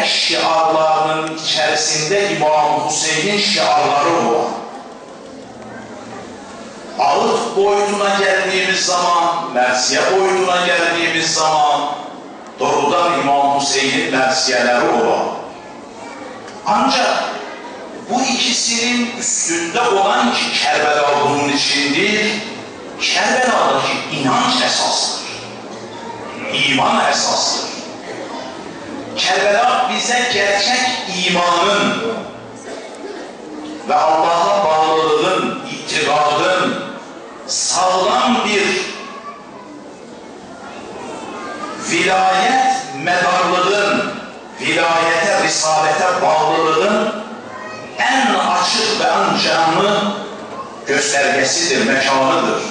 şiarlarının içerisinde İmam Hüseyin'in şiarları var. Ağıt boyutuna geldiğimiz zaman, mersiye boyutuna geldiğimiz zaman doğrudan İmam Hüseyin'in mersiyeleri olan. Ancak bu ikisinin üstünde olan ki Kerbela bunun içindir, Kerbela'daki inanç esasıdır. İman esasıdır. Kerbela bize gerçek imanın ve Allah'a bağlılığın, itikadın sağlam bir vilayet medarlığın, vilayete, risalete bağlılığın en açık ve en canlı göstergesidir, mekanıdır.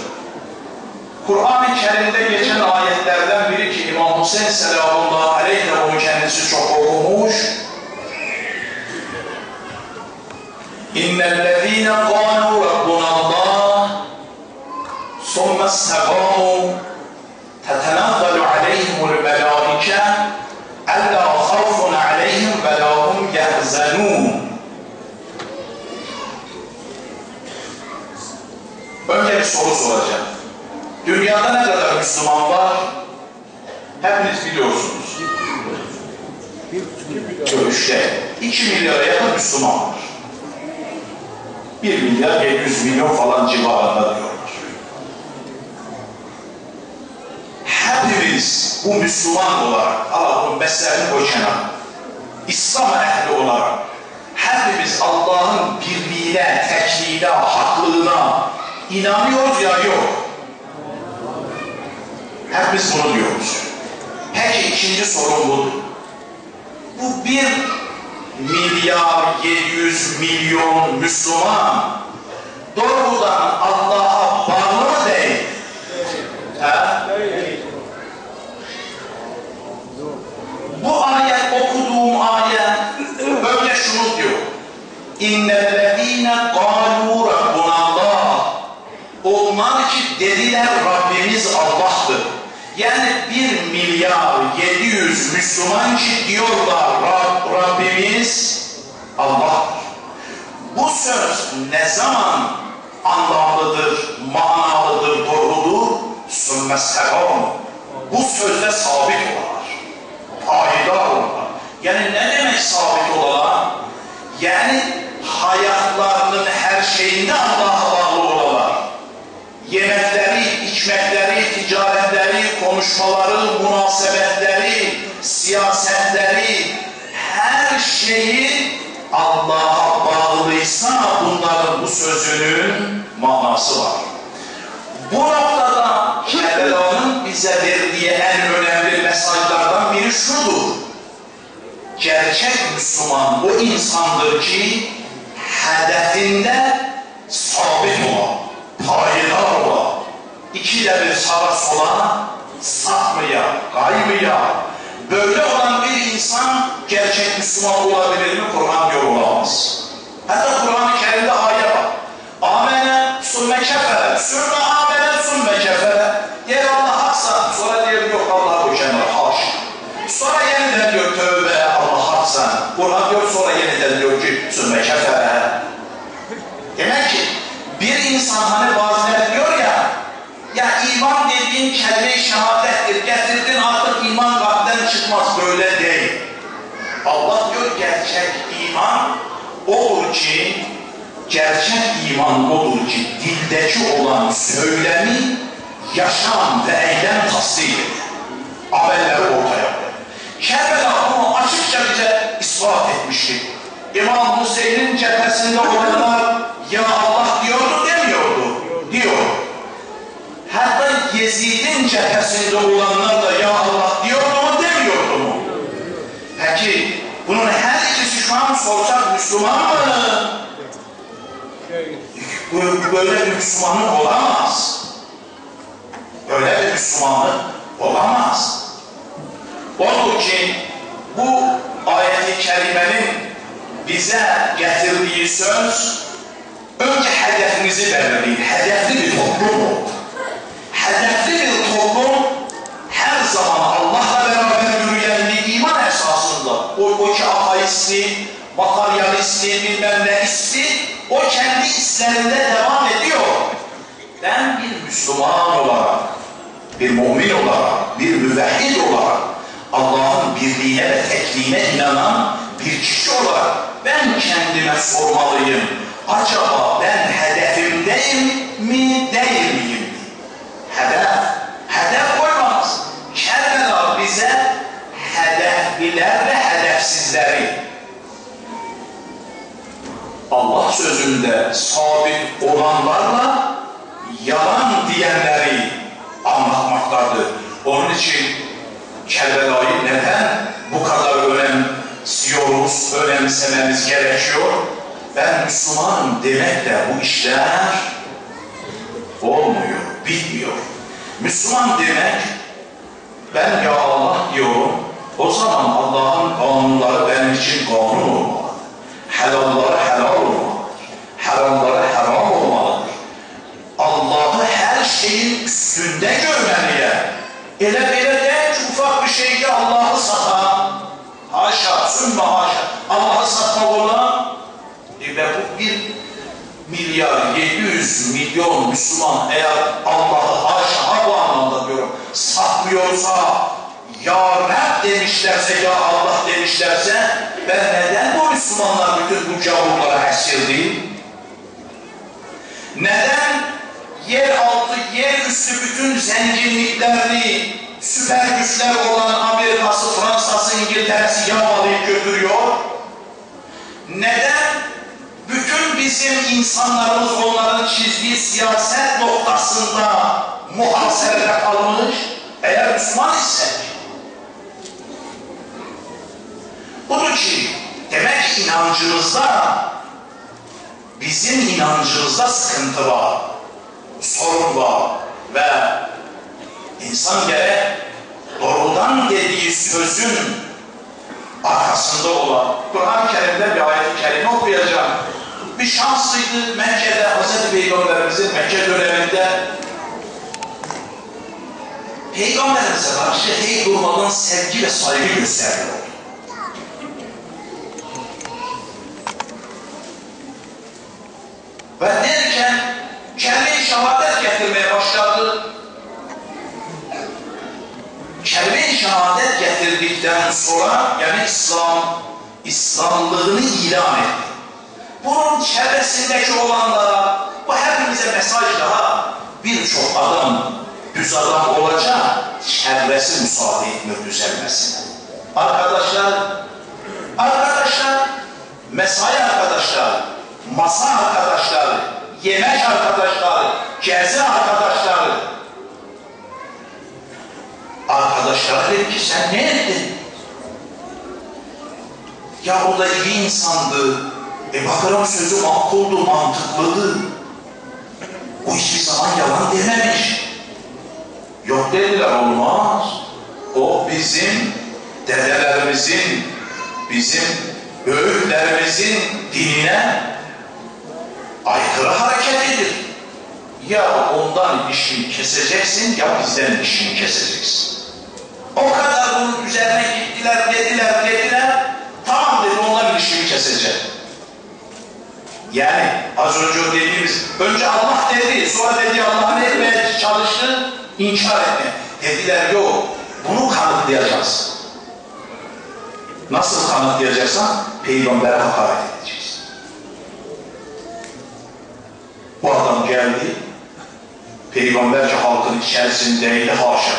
Kur'an-ı Kerim'de geçen ayetlerden biri ki İmam Hüseyin selamullahi aleyh de onu kendisi çok okumuş. İnnellezîne qâlû rabbunallâh ثُمَّ اسْتَقَامُوا تَتَنَزَّلُ عَلَيْهِمُ الْمَلَائِكَةُ أَلَّا خَوْفٌ عَلَيْهِمْ وَلَا هُمْ يَحْزَنُونَ. Önce bir soru soracağım. Dünyada ne kadar Müslüman var? Hepiniz biliyorsunuz. Görüşte 2 milyara yakın Müslüman var. 1 milyar 700 milyon falan civarında diyorlar. Hepimiz bu Müslüman olarak, Allah'ın mesleğini koy kenara, İslam ehli olarak hepimiz Allah'ın birliğine, tekliğine, haklılığına inanıyoruz ya yok. Hepimiz bunu diyoruz. Peki ikinci sorun budur. Bu 1 milyar 700 milyon Müslüman doğrudan Allah'a bağlı mı değil? Bu ayet, okuduğum ayet böyle şunu diyor. İnnellezîne qâlû rabbunallâh. Onlar ki dediler Rabbimiz Allah'tır. Yani 1 milyar 700 Müslüman ki diyorlar Rabbimiz Allah'tır. Bu söz ne zaman anlamlıdır, manalıdır, doğrudur? Sümmesselam. Bu sözde sabit olar. Payidar olar. Yani ne demek sabit olar? Yani hayatlarının her şeyinde Allah'a bağlı olarlar. Yemekleri, içmekleri, ticaretleri, konuşmaları, münasebetleri, siyasetleri, her şeyi Allah'a bağlıysa bunların bu sözünün manası var. Bu noktada Kerbela'nın bize verdiği en önemli mesajlardan biri şudur. Gerçek Müslüman o insandır ki hedefinde sabit olan, payidar olan, ikide bir sağa sola sapmaya, kaymaya, böyle olan bir insan gerçek Müslüman olabilir mi? Kur'an diyor olamaz. Hatta Kur'an-ı Kerim'de ayet var. Amene sümme kefere, sümme amene sümme kefere. Yer Allah haksa, sonra diyor yok Allah bu kenara haşa. Sonra yeniden diyor tövbe Allah haksa. Kur'an diyor sonra yeniden diyor ki sümme kefere. Demek ki bir insan hani bazen diyor ya iman dediğin kelime-i şehadettir. Getirdin artık iman kalpten çıkmaz. Böyle değil. Allah diyor gerçek iman odur ki dildeki olan söylemi yaşam ve eylem tasdik eder. Amelleri ortaya koyar. Kerbela bunu açıkça bize ispat etmiştir. İmam Hüseyin'in cephesinde olanlar ya Allah diyordu demiyordu. Diyor. Hatta Yezid'in cephesinde olanlar da ya Allah diyordu mu demiyordu mu? Peki bunun her ikisi şu an sorsak Müslüman mı? Böyle bir Müslümanlık olamaz. Böyle bir Müslümanlık olamaz. Onun için bu ayet-i kerimenin bize getirdiği söz önce hedefimizi belirleyin. Hedefli bir toplum oldu. Hedefli bir toplum her zaman Allah'la beraber yürüyen bir iman esasında. O ki globalisti, materyalisti, bilmem ne isti, o kendi islerinde devam ediyor. Ben bir Müslüman olarak, bir mümin olarak, bir müvehhid olarak, Allah'ın birliğine ve tekliğine inanan bir kişi olarak ben kendime sormalıyım. Acaba ben hedefimdeyim mi, değil miyim? Hedef koymamız. Kerbela bize hedefliler ve hedefsizleri, Allah sözünde sabit olanlarla yalan diyenleri anlatmaktadır. Onun için Kerbela'yı neden bu kadar önemsiyoruz, önemsememiz gerekiyor? Ben Müslümanım demekle bu işler olmuyor, bitmiyor. Müslüman demek, ben ya Allah diyorum, o zaman Allah'ın kanunları benim için kanun olmalıdır. Helalları helal olmalıdır. Haramları haram olmalıdır. Allah'ı her şeyin üstünde görmeliye. Ele böyle değil ki ufak bir şeyde Allah'ı satan, haşa, sümme haşa, Allah'ı satmak olan, ve bu 1.700.000.000 Müslüman eğer Allah'ı haşa bu anlamda diyorum, satmıyorsa, ya Rab demişlerse, ya Allah demişlerse, ben neden bu Müslümanlar bütün bu gavurlara esir değil? Neden yer altı, yer üstü bütün zenginliklerini süper güçler olan Amerika'sı, Fransa'sı, İngiltere'si yağmalayıp götürüyor? Neden bütün bizim insanlarımız onların çizdiği siyaset noktasında muhasebede kalmış? Eğer Müslüman isek. Budur ki demek inancımızda, bizim inancımızda sıkıntı var, sorun var ve insan gerek doğrudan dediği sözün arkasında olan Kur'an-ı Kerim'de bir ayet-i kerime okuyacağım. Bir şanslıydı Mekke'de Hz. Peygamberimizin Mekke döneminde Peygamberimize karşı hiç durmadan sevgi ve saygı gösteriyor. Ve derken kelime-i şehadet getirmeye başladı. Kelime-i şehadet getirdikten sonra yani İslamlığını ilan etti. Bunun çevresindeki olanlara, bu hepimize mesaj daha, birçok adam, düz adam olacak, çevresi müsaade etmiyor düzelmesine. Arkadaşlar, mesai arkadaşlar, masa arkadaşları, yemek arkadaşları, gezi arkadaşları. Arkadaşlar dedi ki sen ne ettin? Ya o da iyi insandı. Bakalım sözü makuldu, mantıklıydı. O hiçbir zaman yalan dememiş. Yok dediler, olmaz. O bizim dedelerimizin, bizim büyüklerimizin dinine aykırı hareket edir. Ya ondan ilişkini keseceksin ya bizden ilişkini keseceksin. O kadar bunun üzerine gittiler, dediler. Tamam dedi, ondan ilişkini keseceğim. Yani az önce dediğimiz, önce Allah dedi, sonra dedi Allah'ın etmeye çalıştı, inkar etme. Dediler yok, bunu kanıtlayacağız. Nasıl kanıtlayacaksan? Peygambere hakaret edeceğiz. Bu adam geldi, peygamberce halkın içerisindeydi, haşa.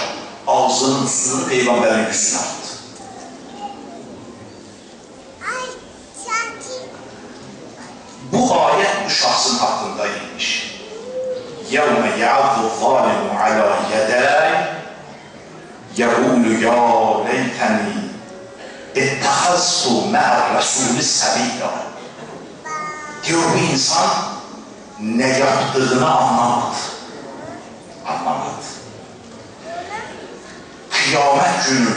Ağzının üstünü peygamberin üstüne attı. Bu ayet bu şahsın hakkında inmiş. يَوْمَ يَعَضُّ الظَّالِمُ عَلَى يَدَيْهِ يَقُولُ يَا لَيْتَنِي اتَّخَذْتُ مَعَ الرَّسُولِ سَبِيلًا. Diyor bu insan ne yaptığını anlamadı. Kıyamet günü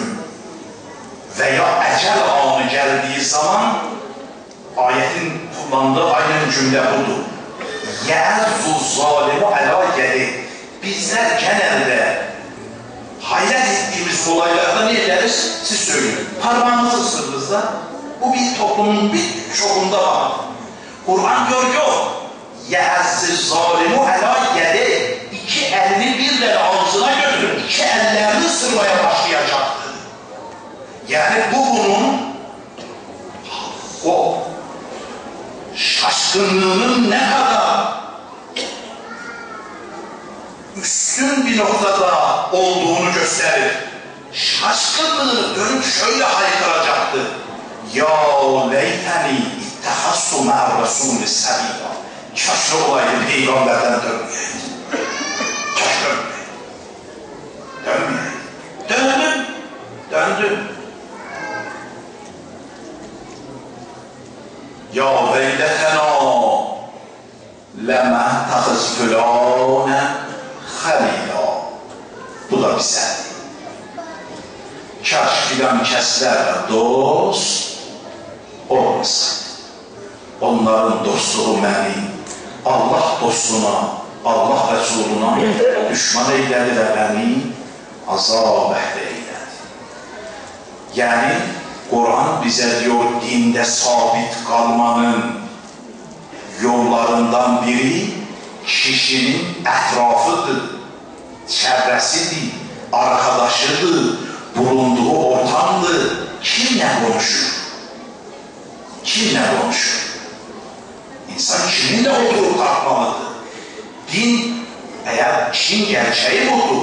veya ecel anı geldiği zaman ayetin kullandığı aynen cümle budur. يَعَرْفُ الظَّالِمُ عَلَى يَدِهِ. Bizler genelde hayret ettiğimiz olaylarda ne ederiz? Siz söyleyin. Parmağınızı ısırdınız da Bu bir toplumun bir çoğunda var. Kur'an diyor yok. Yəhəzzi zalimu əla yədi. İki elini birden ağzına götürüp iki ellerini ısırmaya başlayacaktı. Yani bu bunun o şaşkınlığının ne kadar üstün bir noktada olduğunu gösterir. Şaşkınlığı dönüp şöyle haykıracaktı. Ya leyteni ittehassu ma'ar Resulü sabila. Kaş olaydı peygamberden dönmeyeydi. Kaş dönmeyeydi. Döndüm. Ya veyletena lema tahız fülâne halila. Bu da bir sen. Kaş filan keslerle dost olmasın. Onların dostluğu beni Allah dostuna, Allah Resuluna düşman eyledi ve beni azab eyledi. Yani Kur'an bize diyor dinde sabit kalmanın yollarından biri kişinin etrafıdır, çevresidir, arkadaşıdır, bulunduğu ortamdır. Kimle konuşur? Kimle konuşur? İnsan kiminle oturup kalkmalıdır? Din, eğer işin gerçeği budur.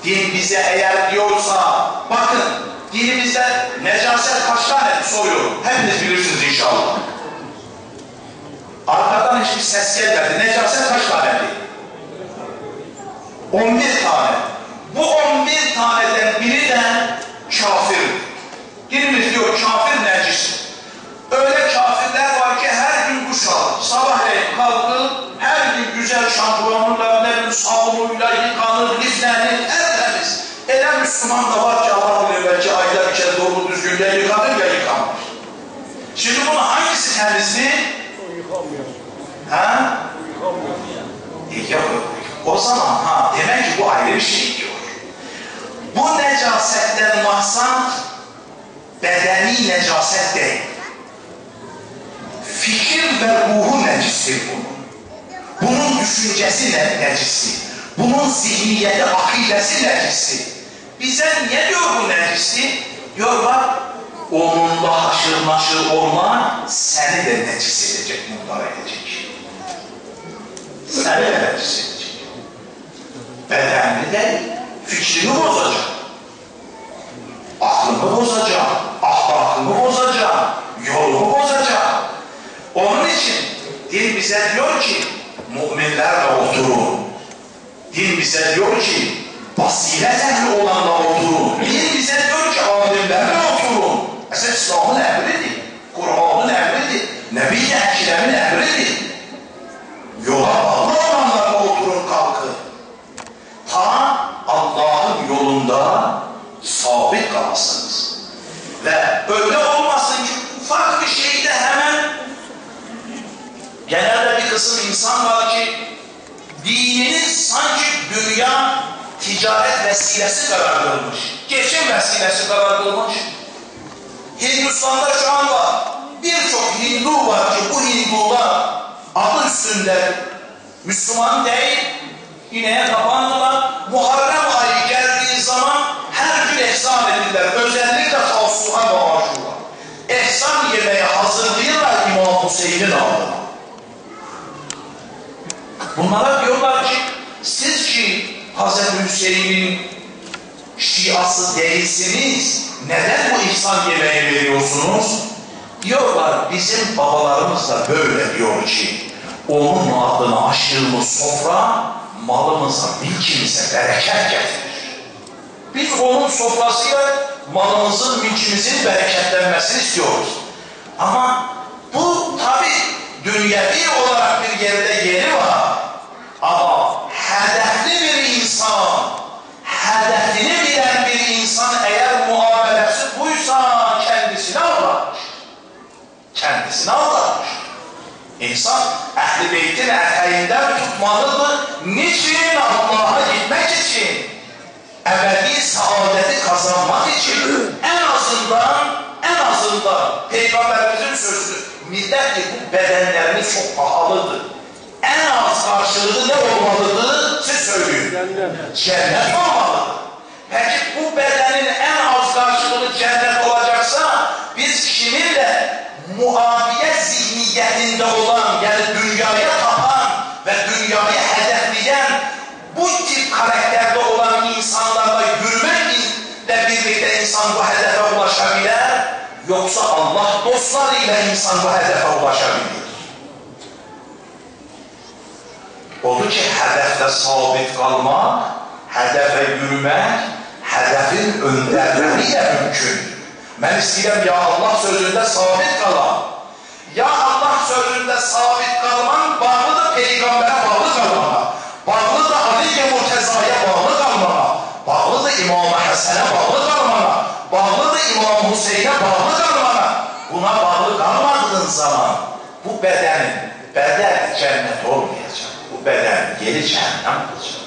Din bize eğer diyorsa, bakın dinimizde necaset kaç tane soruyorum. Hepiniz bilirsiniz inşallah. Arkadan hiçbir ses gelmedi. Necaset kaç taneydi? 11 tane. Bu 11 taneden biri de kafir. Dinimiz diyor kafir necis. Öyle kafirler var ki her gün duş alır. Sabahleyin kalkır, her gün güzel şampuanıyla, sabunuyla yıkanır, liflenir, tertemiz. Ele Müslüman da var ki Allah bilir belki ayda bir kere doğru düzgün ya yıkanır ya yıkanmaz. Şimdi bunu hangisi kendisi? O yıkanmıyor. Ha? Yıkanmıyor. O zaman demek ki bu ayrı bir şey diyor. Bu necasetten maksat bedeni necaset değil. Fikir ve ruhu necistir bunun. Bunun düşüncesi necistir. Bunun zihniyeti, akidesi necistir. Bize niye diyor bu necistir? Diyor bak, onunla haşır naşır olma seni de necis edecek, muhtar edecek. Seni de necis edecek. Bedenini de fikrini bozacak. Aklını bozacak. Ahlakını bozacak. Yolunu bozacak. Onun için din bize diyor ki müminlerle oturun. Din bize diyor ki basiret ehli olanla oturun. Din bize diyor ki alimlerle oturun. Mesela İslam'ın emridir. Kur'an'ın emridir. Nebi-i Ekrem'in emridir. Yola bağlı olanlarla oturun kalkın. Ta Allah'ın yolunda sabit kalasınız. Ve öyle olmasın ki ufak bir şeyde hemen genelde bir kısım insan var ki dinini sanki dünya ticaret vesilesi karar kılmış. Geçim vesilesi karar kılmış. Hindistan'da şu an var. Birçok Hindu var ki bu Hindular adı üstünde Müslüman değil, ineğe kapandılar. Muharrem ayı geldiği zaman her gün ihsan edildiler. Özellikle Tasu'a ve Aşura. İhsan yemeği hazırlayırlar İmam Hüseyin'in adına. Bunlara diyorlar ki siz ki Hazreti Hüseyin'in şiası değilsiniz. Neden bu ihsan yemeği veriyorsunuz? Diyorlar bizim babalarımız da böyle diyor ki onun adına açtığımız sofra malımıza, mülkimize bereket getirir. Biz onun sofrasıyla malımızın, mülkümüzün bereketlenmesini istiyoruz. Ama bu tabi dünyevi olarak bir yerde yeri var. Ama hedefli bir insan, hedefini bilen bir insan eğer muamelesi buysa kendisini aldatmış. Kendisini aldatmış. İnsan Ehl-i Beyt'in eteğinden tutmalıdır. Niçin? Allah'a gitmek için. Ebedi saadeti kazanmak için en azından Peygamberimizin sözüdür. Millət ki, bu bədənlərimiz çox pahalıdır. En az karşılığı ne olmalıdır? Siz söyleyin. Cennet olmalıdır. Peki bu bedenin en az karşılığı cennet olacaksa biz kiminle muafiyet zihniyetinde olan, yani dünyaya tapan ve dünyayı hedefleyen bu tip karakterde olan insanlarla yürümekle birlikte insan bu hedefe ulaşabilir, yoksa Allah dostlarıyla insan bu hedefe ulaşabilir. Odur ki, hədəfdə sabit qalmaq, hədəfə yürümək, hədəfin öndərləri ilə mümkündür. Mən istəyirəm, ya Allah sözündə sabit qalan. Ya Allah sözündə sabit qalman bağlıdır Peyğəmbərə bağlı qalmağa, bağlıdır Ali-i Murtezaya bağlı qalmağa, bağlıdır İmam-ı Həsənə bağlı qalmağa, bağlıdır İmam Hüseynə bağlı qalmağa. Buna bağlı qalmadığın zaman bu bədənin bədəl cənnət olmayacaq. Bu beden yeri cehennem olacak.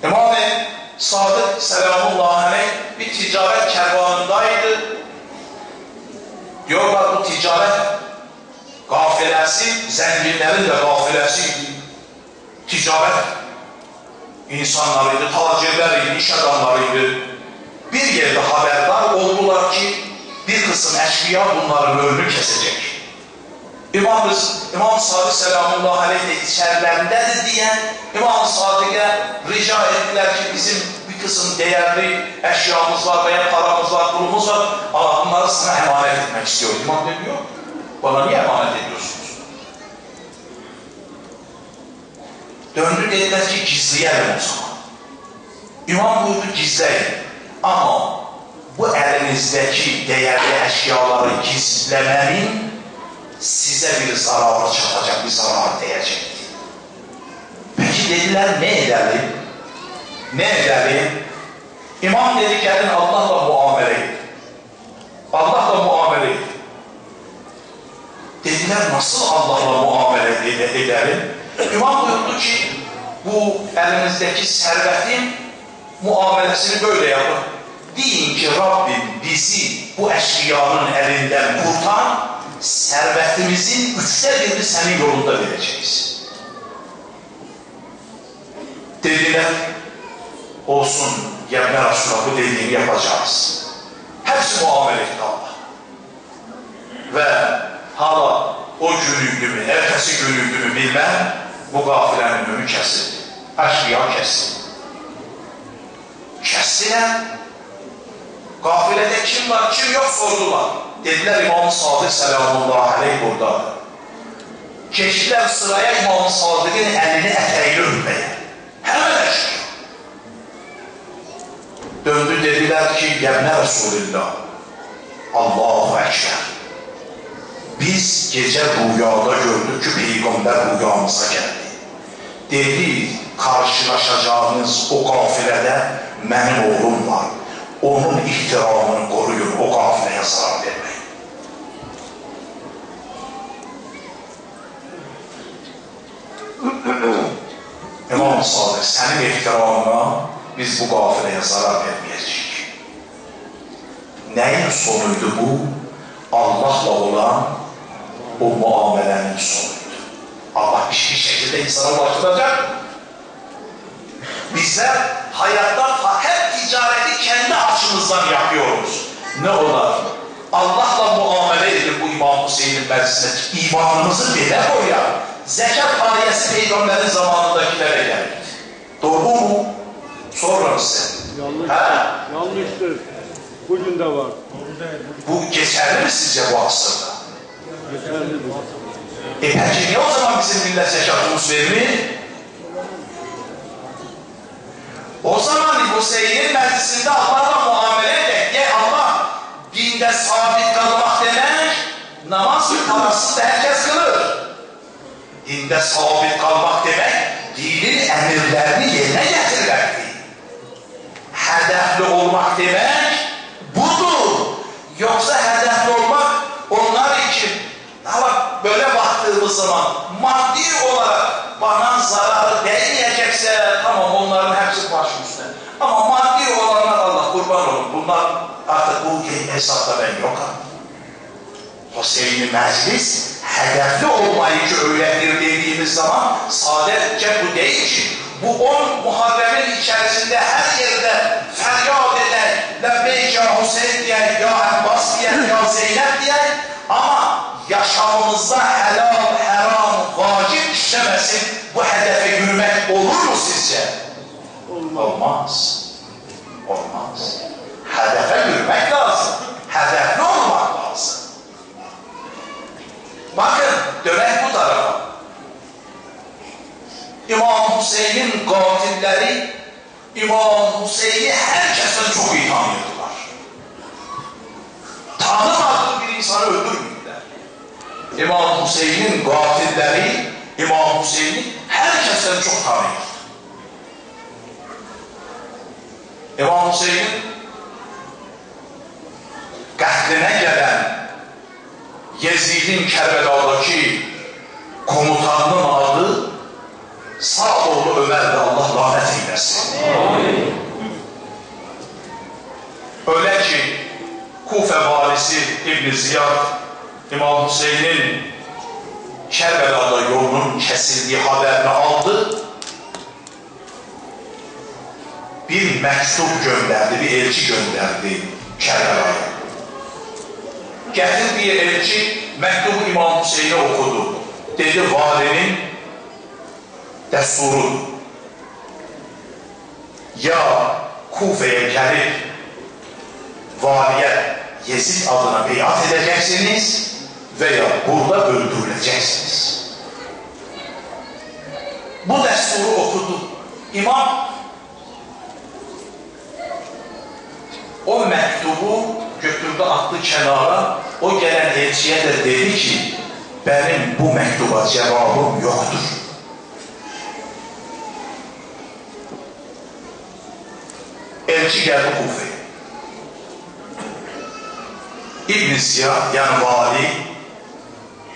İmam-ı Sadık selamullahi aleyh bir ticaret kervanındaydı. Diyorlar bu ticaret gafilesi, zenginlerin de gafilesiydi. Ticaret insanlarıydı, tacirleriydi, iş adamlarıydı. Bir yerde haberdar oldular ki bir kısım eşkıya bunların önünü kesecek. İmam Sadık selamullahi aleyh de içerilerindedir diye İmam Sadık'a rica ettiler ki bizim bir kısım değerli eşyamız var veya paramız var, pulumuz var ama bunları sana emanet etmek istiyor. İmam ne diyor? Bana niye emanet ediyorsunuz? Döndü dediler ki gizleyelim o zaman. İmam buyurdu gizleyin ama bu elinizdeki değerli eşyaları gizlemenin size bir zararı çatacak, bir zarar diyecekti. Peki dediler ne edelim? Ne edelim? İmam dedi gelin Allah'la muamele edin. Allah'la muamele edin. Dediler nasıl Allah'la muamele edelim? İmam buyurdu ki bu elimizdeki servetin muamelesini böyle yapın. Deyin ki Rabbim bizi bu eşkıyanın elinden kurtar, servetimizin 1/3'ünü senin yolunda vereceğiz. Dediler, olsun Yevne Resulullah bu dediğini yapacağız. Hepsi muamele etti Allah. Ve hala o günüydü mü, ertesi günüydü mü bilmem, bu gafilenin önü kesildi. Eşkıya kesildi. Kestiler. Gafilede kim var, kim yok sordular. Dediler İmam-ı Sadık selamullahi aleyh burada. Geçtiler sıraya İmam-ı Sadık'ın elini eteğini öpmeye. Hemen eşkıya. Döndü dediler ki Yevne Resulullah, Allahu Ekber. Biz gece rüyada gördük ki Peygamber rüyamıza geldi. Dedi karşılaşacağınız o gafilede benim oğlum var. Onun ihtiramını koruyun, o gafileye zarar vermeyin. İmam Sadık, senin ihtiramına biz bu gafileye zarar vermeyecek. Neyin sonuydu bu? Allah'la olan o muamelenin sonuydu. Allah hiçbir şekilde insana ulaştıracak. Bizler hayatta hep ticareti kendi açımızdan yapıyoruz. Ne olar? Allah'la muamele edin bu İmam Hüseyin'in meclisine. İmanımızı bile koyar. Zekat pariyesi Peygamberin zamanındakilere geldi. Doğru mu? Sorun size. Yanlıştır. Bugün de var. Bu geçerli mi sizce bu asırda? Geçerlidir. Peki niye o zaman bizim millet zekatımız vermiyor? O zaman Hüseyin'in meclisinde Allah'la muamele edek. Ya Allah, dinde sabit kalmak demek, namaz parasız da herkes kılır. Dinde sabit kalmak demek, dinin emirlerini yerine getirmektir. Hedefli olmak demek budur. Yoksa hedefli olmak onlar için, böyle baktığımız zaman maddi olarak bana zararı değmeyecekse tamam onların hepsi başım üstüne. Ama maddi olanlar Allah kurban olun. Bunlar artık bu hesapta ben yokum. Hüseyin-i Meclis hedefli olmayı öğretir dediğimiz zaman sadece bu değil ki. Bu 10 Muharrem'in içerisinde her yerde feryat eden Lebbeyk ya Hüseyin diyen, ya Abbas diyen, ya Zeynep diyen ama yaşamımızda helal, haram, vacip işlemesin bu hedefe yürümek olur mu sizce? Olmaz. Olmaz. Hedefe yürümek lazım. Hedefli olmak lazım. Bakın dönek bu tarafa. İmam Hüseyin'in katilleri İmam Hüseyin'i herkesten çok iyi tanıyordular. Tanımadığı bir insanı öldürmüyorlar. İmam Hüseyin'in katilleri İmam Hüseyin'i herkesten çok tanıyor. İmam Hüseyin'in qətlinə gələn Yezid'in Kərbəla'dakı komutanının adı sağ oğlu Ömer'de, Allah lanet eylesin. Öyle ki Kufe valisi İbn Ziyad İmam Hüseyin'in Kərbəla'da yolunun kesildiği haberini aldı. Bir mektup gönderdi, bir elçi gönderdi Kərbəla'ya. Getirdiği elçi mektubu İmam Hüseyin'e okudu. Dedi valinin desturu. Ya Kufe'ye gelip valiye Yezid adına beyat edeceksiniz veya burada öldürüleceksiniz. Bu desturu okudu. İmam o mektubu götürdü, attı kenara. O gelen elçiye de dedi ki benim bu mektuba cevabım yoktur. Elçi geldi Kufe'ye. İbn Ziyad yani vali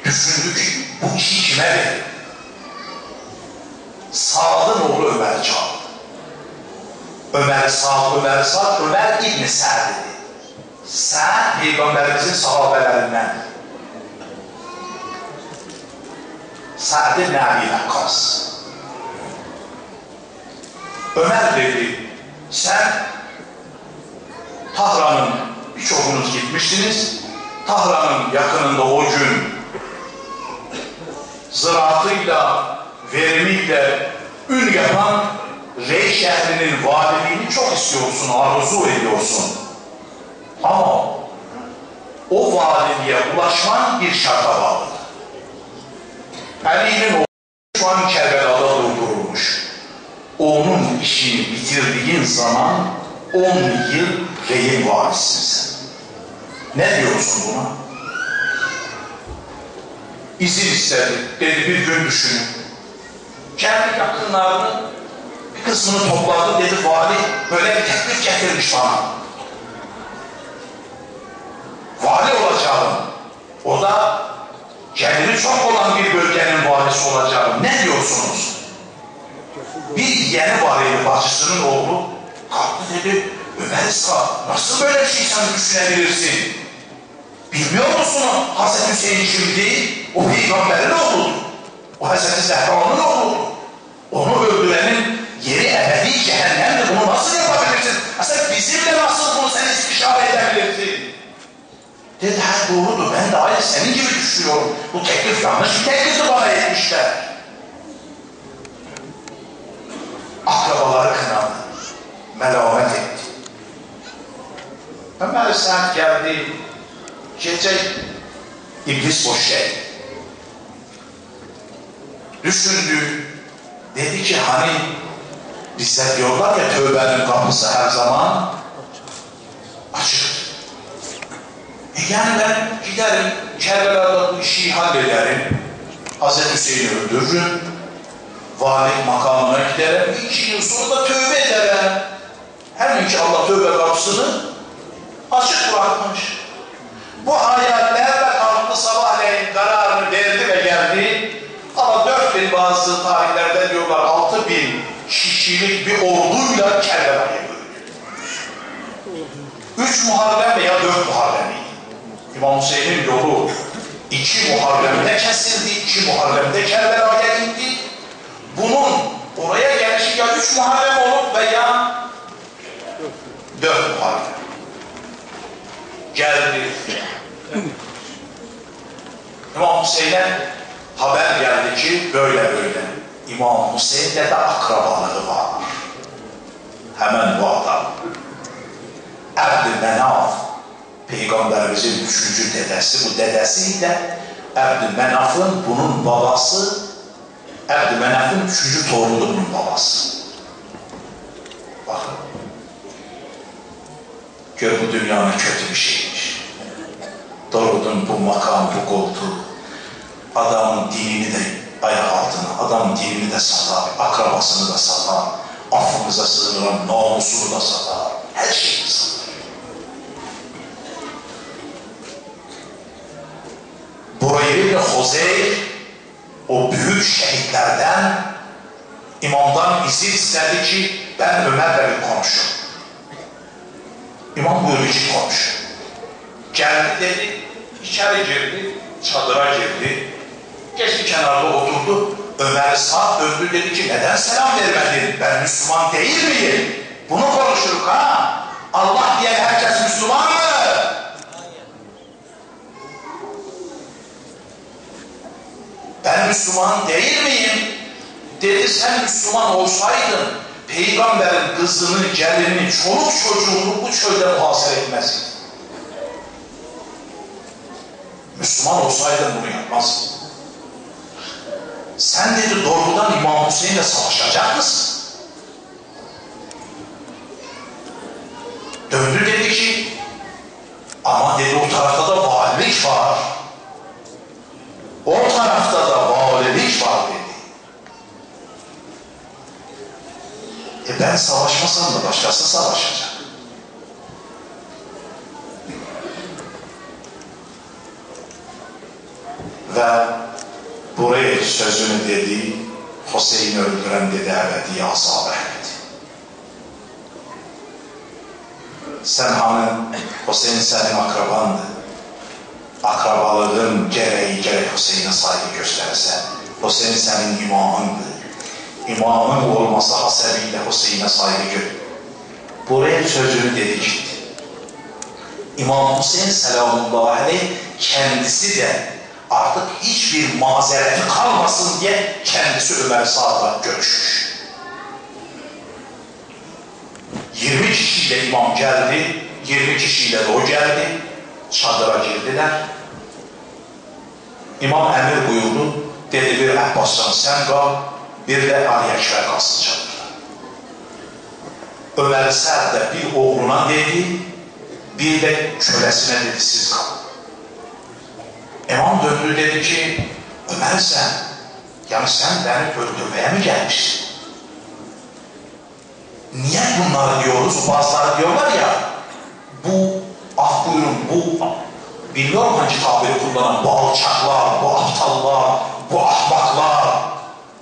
düşündü ki bu işi kime verir? Sa'd'ın oğlu Ömer'i çağırdı. Ömer Sa'd, Ömer İbn Sa'd dedi. Sa'd Peygamberimizin sahabelerinden. Sa'd ibn Abi Vakkas. Ömer dedi, sen Tahran'ın birçoğunuz gitmiştiniz. Tahran'ın yakınında o gün ziraatıyla, verimiyle ün yapan Rey şehrinin valiliğini çok istiyorsun, arzu ediyorsun. Ama o valiliğe ulaşman bir şarta bağlıdır. Ali'nin oğlu şu an Kerbela'da durdurulmuş. Onun işini bitirdiğin zaman 10 yıl rehin valisisin sen. Ne diyorsun buna? İzin istedi. Dedi bir gün düşünün. Kendi yakınlarını bir kısmını topladı. Dedi vali böyle bir teklif getirmiş bana. Vali olacağım. O da geliri çok olan bir bölgenin valisi olacağım. Ne diyorsunuz? Bir yeğeni var idi, bacısının oğlu. Kalktı dedi, Ömer İsa nasıl böyle bir şey sen düşünebilirsin? Bilmiyor musun Hazreti Hüseyin şimdi? O peygamberin oğludur. O Hazreti Zehra'nın oğludur. Onu öldürenin yeri ebedi cehennemdir. Bunu nasıl yapabilirsin? Aslında bizimle nasıl bunu sen istişare edebilirsin? Dedi, ha doğrudur, ben de aynı senin gibi düşünüyorum. Bu teklif yanlış bir teklifi bana etmişler. Akrabaları kınadı. Melamet etti. Ömer Sa'd geldi. Gece iblis boş şey. Düşündü. Dedi ki hani bizler diyorlar ya tövbenin kapısı her zaman açıktır. Yani ben giderim Kerbela'da bu işi hallederim. Hazreti Hüseyin'i öldürürüm. Valilik makamına giderim. 2 yıl sonra da tövbe ederim. Her ki Allah tövbe kapısını açık bırakmış. Bu hayallerle kalktı sabahleyin kararını verdi ve geldi. Ama 4000 bazı tarihlerde diyorlar 6000 kişilik bir orduyla Kerbela'ya yürüdü. 3 Muharrem veya 4 Muharrem idi. İmam Hüseyin'in yolu 2 Muharrem'de kesildi, 2 Muharrem'de Kerbela'ya indi. Bunun oraya gelişi ya 3 Muharrem olup veya 4 Muharrem. Geldi. İmam Hüseyin'e haber geldi ki böyle. İmam Hüseyin'le de akrabalığı var. Hemen bu adam. Abdülmenaf, Peygamberimizin 3. dedesi, bu dedesiyle Abdülmenaf'ın bunun babası, Abdülmenaf'ın 3. torunudur bunun babası. Bakın. Gör bu dünyanın kötü bir şeymiş. Doğrudan bu makam, bu koltuğu, adamın dinini de ayak altına, adamın dinini de satar, akrabasını da satar, affımıza sığınan namusunu da satar, her şeyi satar. Burayı bir Huzeyr, o büyük şehitlerden, imamdan izin istedi ki ben Ömer'le bir konuşurum. İmam buyurdu ki konuş. Geldi dedi, içeri girdi, çadıra girdi. Geçti kenarda oturdu. Ömer sağ döndü dedi ki neden selam vermedin? Ben Müslüman değil miyim? Bunu konuşuruk ha. Allah diye herkes Müslüman mı? Ben Müslüman değil miyim? Dedi sen Müslüman olsaydın Peygamberin kızını, gelinini, çoluk çocuğunu bu çölde muhasebe etmezdin. Müslüman olsaydın bunu yapmazdın. Sen dedi doğrudan İmam Hüseyin'le savaşacak mısın? Döndü dedi ki ama dedi o tarafta da valilik var. O tarafta da valilik var dedi. Ben savaşmasam da başkası savaşacak. Ve buraya sözünü dedi, Hüseyin'i öldüren dedi ebedi azab ehledi. Sen hani Hüseyin senin akrabandı. Akrabalığın gereği gerek Hüseyin'e saygı göstersen. Hüseyin senin imamındı. İmamın olması hasebiyle Hüseyin'e saygı gör. Buraya sözünü dedi gitti. İmam Hüseyin selamullahi aleyh kendisi de artık hiçbir mazereti kalmasın diye kendisi Ömer Sa'd'la görüşmüş. 20 kişiyle imam geldi, 20 kişiyle de o geldi. Çadıra girdiler. İmam emir buyurdu. Dedi bir Abbas'tan sen kal, bir de Ali Ekber kalsın çadırda. Ömer Sa'd da bir oğluna dedi, bir de kölesine dedi siz kalın. İmam döndü dedi ki Ömer sen, yani sen beni öldürmeye mi gelmişsin? Niye bunları diyoruz? Bazıları diyorlar ya, bu af buyurun, bu biliyorum hangi tabiri kullanan bu alçaklar, bu aptallar, bu ahmaklar,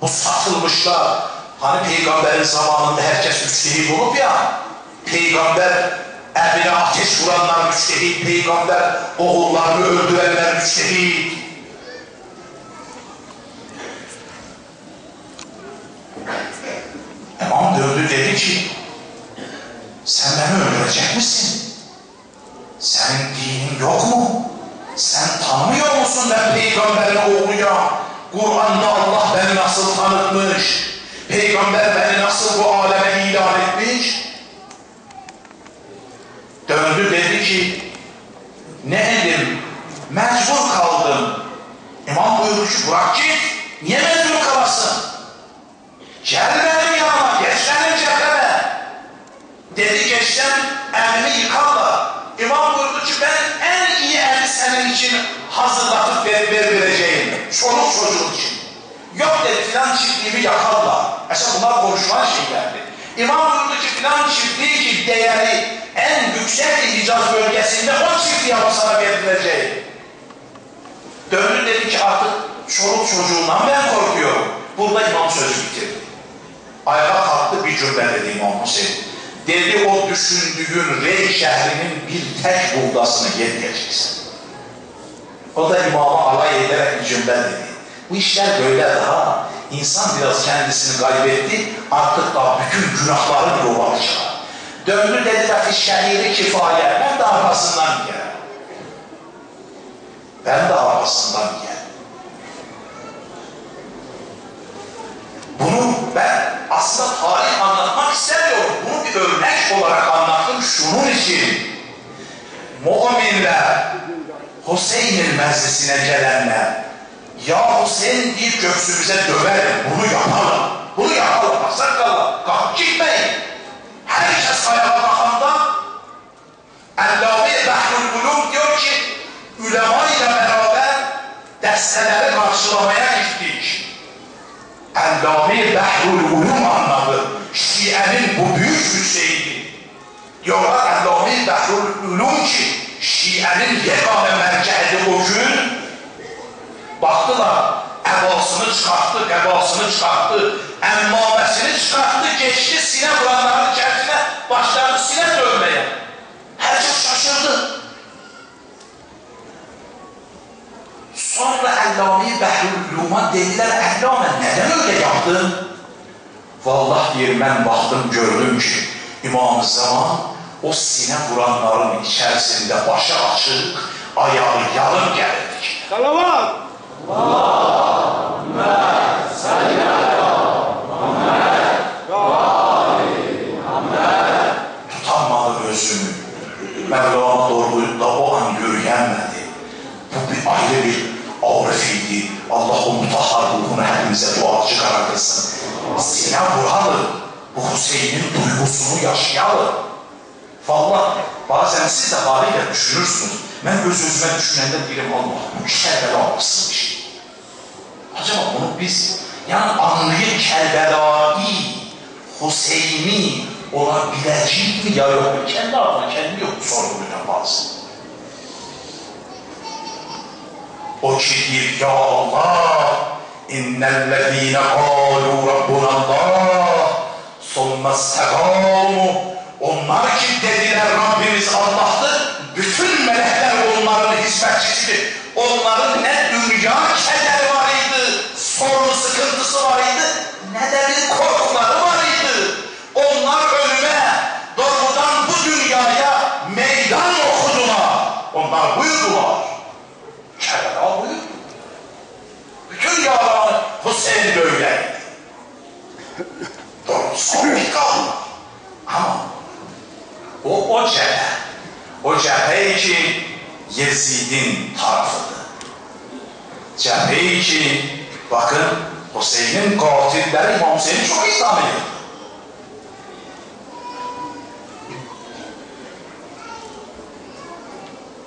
bu satılmışlar. Hani peygamberin zamanında herkes müçtehit olup ya, peygamber evine ateş vuranlar müçtehit, peygamber oğullarını öldürenler müçtehit. İmam döndü dedi ki sen beni öldürecek misin? Senin dinin yok mu? Sen tanımıyor musun ben peygamberin oğluyum? Kur'an'da Allah beni nasıl tanıtmış? Peygamber beni nasıl bu aleme ilan etmiş? Döndü dedi ki ne edeyim? Mecbur kaldım. İmam buyurdu ki bırak git. Niye mecbur kalasın? Gel benim yanıma, geç benim cepheme. Dedi geçten elimi yıkarlar. İmam buyurdu ki ben en iyi eli senin için hazırlatıp vereceğim. Çoluk çocuk için. Yok dedi filan çiftliğimi yakarlar. Mesela bunlar konuşulan şeylerdi. İmam buyurdu ki filan çiftliği ki değeri en yüksek Hicaz bölgesinde o çiftliği yapıp sana verilecek. Döndü dedi ki artık çoluk çocuğundan ben korkuyorum. Burada imam sözü bitirdi. Ayağa kalktı bir cümle dedi İmam Hüseyin. Dedi o düşündüğün Rey şehrinin bir tek buğdasını yemeyeceksin. O da imama alay ederek bir cümle dedi. Bu işler böyle daha. İnsan biraz kendisini kaybetti, artık da bütün günahların yolunu çıkar. Döndü dedi de şehiri kifaya, ben de arkasından gel. Ben de arkasından gel. Bunu ben aslında tarih anlatmak istemiyorum. Bunu bir örnek olarak anlattım şunun için. Müminler, Hüseyin'in meclisine gelenler, ya Hüseyin deyip göğsümüze döverim, bunu yapalım. Bunu yapalım, sakkallah, kalk gitmeyin. Herkes ayağa kalkanda Allame Behrul Ulum diyor ki, ulema ile beraber desteleri karşılamaya gittik. Allame Behrul Ulum anladı. Şia'nın bu büyük Hüseyin'i. Diyorlar Allame Behrul Ulum ki, Şia'nın yegane merkezde o gün baktılar, ebasını çıkarttı, gebasını çıkarttı, emmamesini çıkarttı, geçti sine vuranların içerisine, başlarını sine dövmeye. Herkes şaşırdı. Sonra Allame Behrul Ulum'a dediler, Allame neden öyle yaptın? Vallahi diyelim ben baktım gördüm ki İmam-ı Zaman o sine vuranların içerisinde başı açık, ayağı yalın geldik. Salavat! Allahümme salli ala Muhammed ve ali Muhammed. Tutanmadı gözümü. Mevlana doğrulukta o an yürüyemedi. Bu bir ayrı bir avrefiydi. Allah o mutahhar ruhunu hepimize duacı karar kılsın. Sine vuralım. Bu Hüseyin'in duygusunu yaşayalım. Vallahi bazen siz de haliyle düşünürsünüz. Ben öz-özüme düşünenden birim Allah. Bu Kerbela nasıl bir şey? Acaba bunu biz yani anlayıp Kerbela'yı, Hüseyin'i olabilecek mi ya yok mu? Kendi adına kendi yok sorumluluğuna bazı. O ki ya Allah innellezine kâlû Rabbunallah sommestegâmu. Onlar ki dediler Rabbimiz Allah'tır, bütün melekler onların hizmetçisidir. Onların ne dünya kederi var idi, sorunu sıkıntısı var idi, ne de bir korkuları var idi. Onlar ölüme, doğrudan bu dünyaya meydan okudular. Onlar buyurdular. Kerbela buyurdu. Bütün yalan Hüseyin böyleydi. Doğrusu bir kalma. Ama o cephe ki Yezid'in tarafıdır. Cephe ki bakın Hüseyin'in katilleri İmam Hüseyin'i çok iyi tanıyor.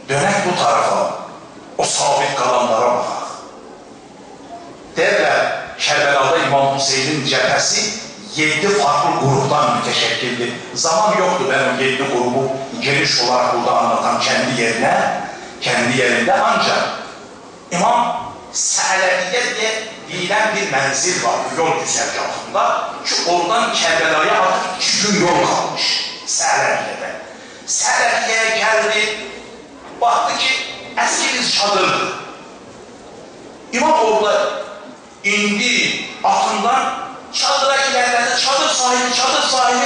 Dönek bu tarafa, o sabit kalanlara bakar. Derler Kerbela'da İmam Hüseyin'in cephesi 7 farklı gruptan müteşekkildi. Zaman yoktu ben o 7 grubu geniş olarak burada anlatan kendi yerinde ancak İmam Sa'leviye diye bilinen bir menzil var yol güzergahında. Çünkü oradan Kerbela'ya artık 2 gün yol kalmış Sa'leviye'de. Sa'leviye'ye geldi, baktı ki eski bir çadırdı. İmam orada indi atından, çadıra ilerledi, çadır sahibi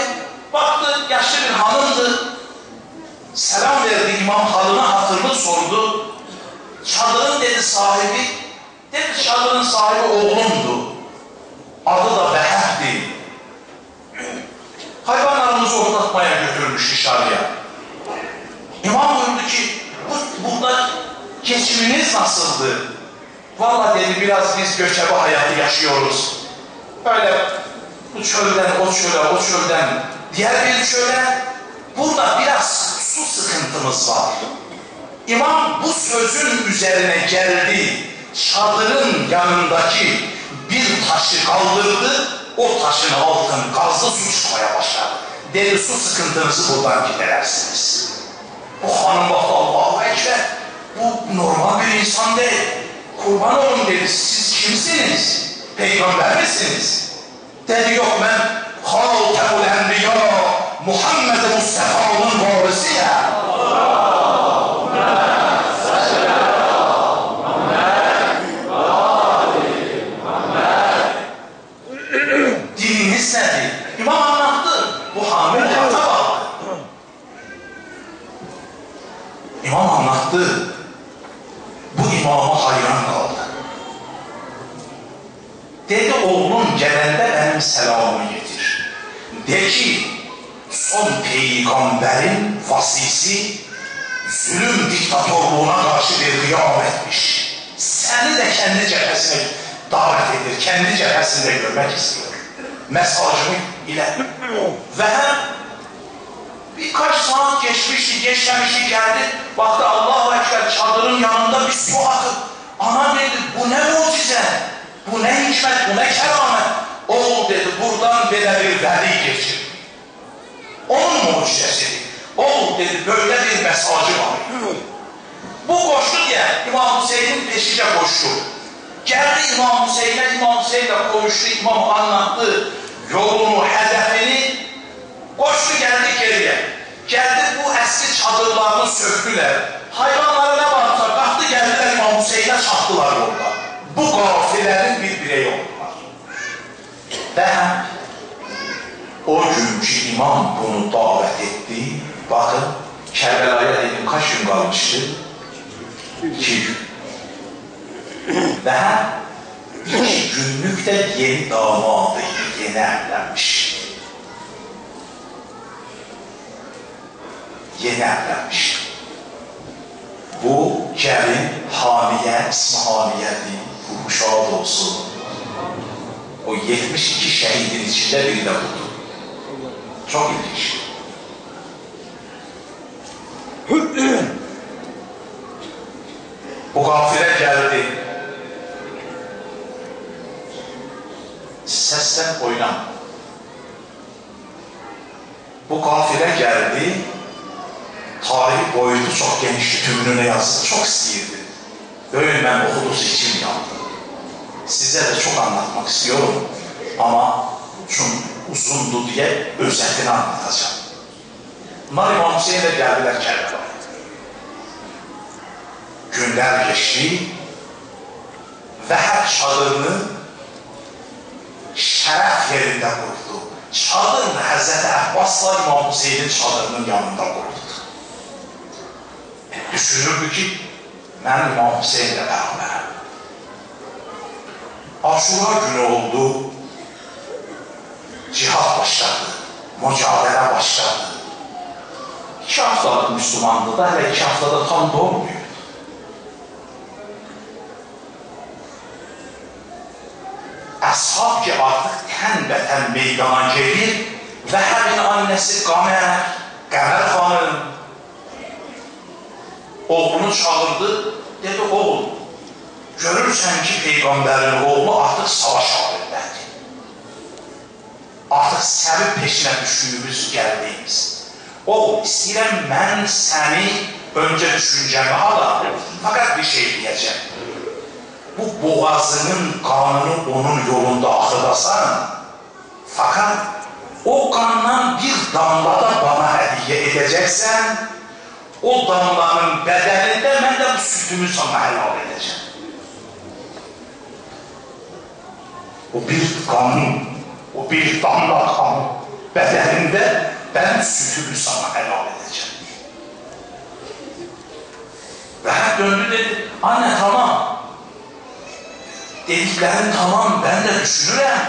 baktı, yaşlı bir hanımdı. Selam verdi imam, halına hatırını sordu. Çadırın dedi sahibi, dedi çadırın sahibi oğlumdu. Adı da Behef'ti. Hayvanlarımızı otlatmaya götürmüş dışarıya. İmam buyurdu ki, burada geçiminiz nasıldı? Vallahi dedi biraz biz göçebe hayatı yaşıyoruz. Öyle bu çölden o çölden diğer bir çöle, burada biraz su sıkıntımız var. İmam bu sözün üzerine geldi, çadırın yanındaki bir taşı kaldırdı, o taşın altın gazlı su çıkmaya başladı. Dedi su sıkıntınızı buradan gidersiniz. O hanım baktı, Allahu Ekber, bu normal bir insan değil. Kurban olun dedi, siz kimsiniz? Peygamber misiniz? Dedi yok ben Hatemul Enbiya Muhammed Mustafa'nın varisiyəm. Dininiz nədir? İmam anlattı. Bu hamil hata bağlı. İmam anlattı. Bu imama hayran qaldı. Dedi, oğlum gələndə mənim səlamımı getir. De ki, son peygambərin vasisi zulüm diktatorluğuna qarşı bir qiyam etmiş. Səni də kendi cəbhəsinə davet edir, kendi cəbhəsində görmək istiyor. Mesajını ilə. Və həm birkaç saat geçmemişti geldi. Baktı Allah-u Ekber çadırın yanında bir su akıp. Ana dedi, bu ne mucize, bu ne hikmet, bu ne keramet. Oğul dedi, buradan belə bir vəli geçir. Onun mucizesidir. Oğul dedi, böyle bir mesajı var. Bu koştu diye İmam Hüseyin'in peşice koştu. Geldi İmam Hüseyin'e, İmam Hüseyin'le konuştu, İmam anlattı yolunu, hedefini. Koştu geldi geriye. Geldi bu eski çadırlarını söktüler. Hayvanlara ne varsa kalktı geldiler İmam Hüseyin'e çattılar yolda. Bu kafilerin bir bireyi oldular. Ve o günkü imam bunu davet etti. Bakın Kerbela'ya dedim kaç gün kalmıştı? 2 gün. Ve 2 günlük de yeni damadıydı, yeni evlenmiş. Yeni evlenmiş. Bu gelin Hamiye, ismi Hamiye'di. Ruhu şad olsun. O 72 şehidin içinde biri de buldu. Çok ilginç. Bu gafile geldi. Sesten oynan. Bu gafile geldi. Tarihi boyutu çok genişti, tümünü yazdı, çok istəyirdi. Böyle ben okuduğunuz için yaptım. Size de çok anlatmak istiyorum ama çünkü uzundu diye özetini anlatacağım. Bunlar İmam Hüseyin'e geldiler Kerbela'ya. Günler geçti ve her çadırını şeref yerinde kurdu. Çadırını Hazreti Abbas'la İmam Hüseyin'in çadırının yanında kurdu. Düşünürdü ki, ben İmam Hüseyin'le beraber. Aşura günü oldu, cihat başladı, mücadele başladı. 2 haftalık Müslümanlığı da hele 2 haftada tam dolmuyor. Ashab ki artık tənbətən meydana gelir ve her bir annesi Qəmər xanım oğlunu çağırdı, dedi oğul, görürsən ki Peygambərin oğlu artıq savaş halindədir. Artıq sənin peşinə düşdüyümüz gəldiğimiz. Oğul, istəyirəm mən səni önce düşüncəmi alam, fakat bir şey diyeceğim. Bu boğazının kanını onun yolunda akıdasan, fakat o kandan bir damla da bana hediye edeceksen, o damlanın bedelinde ben de bu sütümü sana helal edeceğim. O bir kanın, o bir damla kanın bedelinde ben sütümü sana helal edeceğim. Ve hep döndü dedi, anne tamam. Dediklerin tamam, ben de düşünürüm.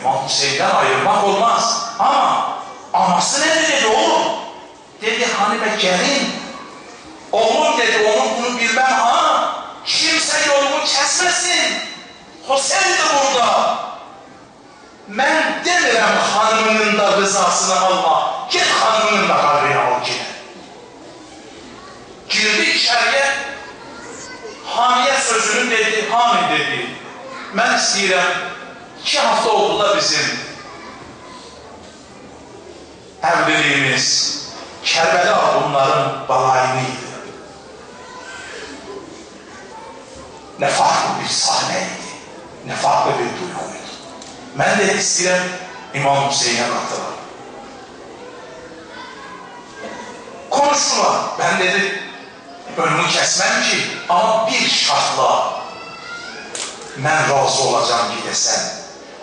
İmam Hüseyin'den ayırmak olmaz. Ama anası ne dedi oğlum? Dedi Hanife gelin. Oğlum dedi, onun bunu bilmem ha. Kimse yolumu kesmesin. Hüseyin de burada. Ben demirəm hanımının da rızasını alma. Git hanımının da kalbini al ki. Girdi içeriye. Hamiye sözünü dedi, Hami dedi. Ben istəyirəm, 2 hafta oldu da bizim evliliğimiz. Kərbela bunların balayınıydı. Ne farklı bir sahneydi, ne farklı bir duyguydu. Ben de istəyirəm İmam Hüseyin'e katılalım. Konuşurlar. Ben dedim, önümü kesmem ki, ama bir şartla mən razı olacağım ki desən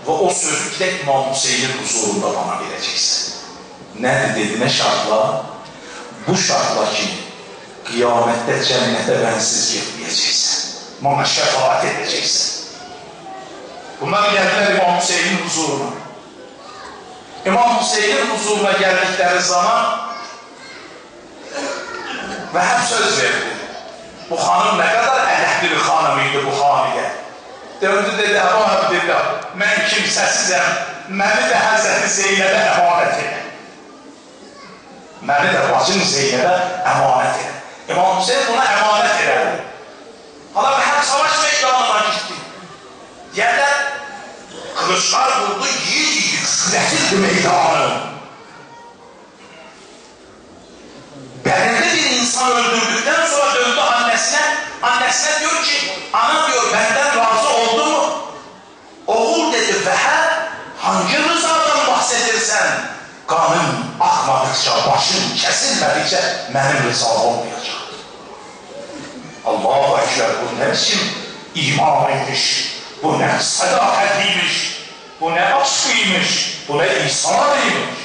və o sözü ki də İmam Hüseynin huzurunda bana verəcəksən. Nədir dedi, nə şartla? Bu şartla ki, qiyamətdə cənnətə bənsiz getməyəcəksən. Bana şəfaat edəcəksən. Bunlar gəldilər İmam Hüseynin huzuruna. İmam Hüseynin huzuruna gəldikləri zaman və həm söz verdi. Bu xanım nə qədər ədəbli bir xanım idi bu xamiyə. Döndü dedi, Əbu Abdillah, mən kimsəsizəm, məni də Həzrəti Zeynəbə əmanət edin. Məni də bacım Zeynəbə əmanət edin. İmam Hüseyin buna əmanət edin. Hala həm savaş meydanına gitti. Yerdə kılıçlar vurdu, yiyi küfretildi meydanı. Belirli bir insan öldürdükten sonra döndü annesine. Annesine diyor ki, ana diyor benden razı oldu mu? Oğul dedi, Vəhəb, hangi rızadan bahsedirsen? Kanın akmadıkça, başın kesilmedikçe benim rızam olmayacak. Allahu Ekber, bu ne biçim imanıymış, bu ne sadakatiymiş, bu ne aşkıymış, bu ne insanıymış.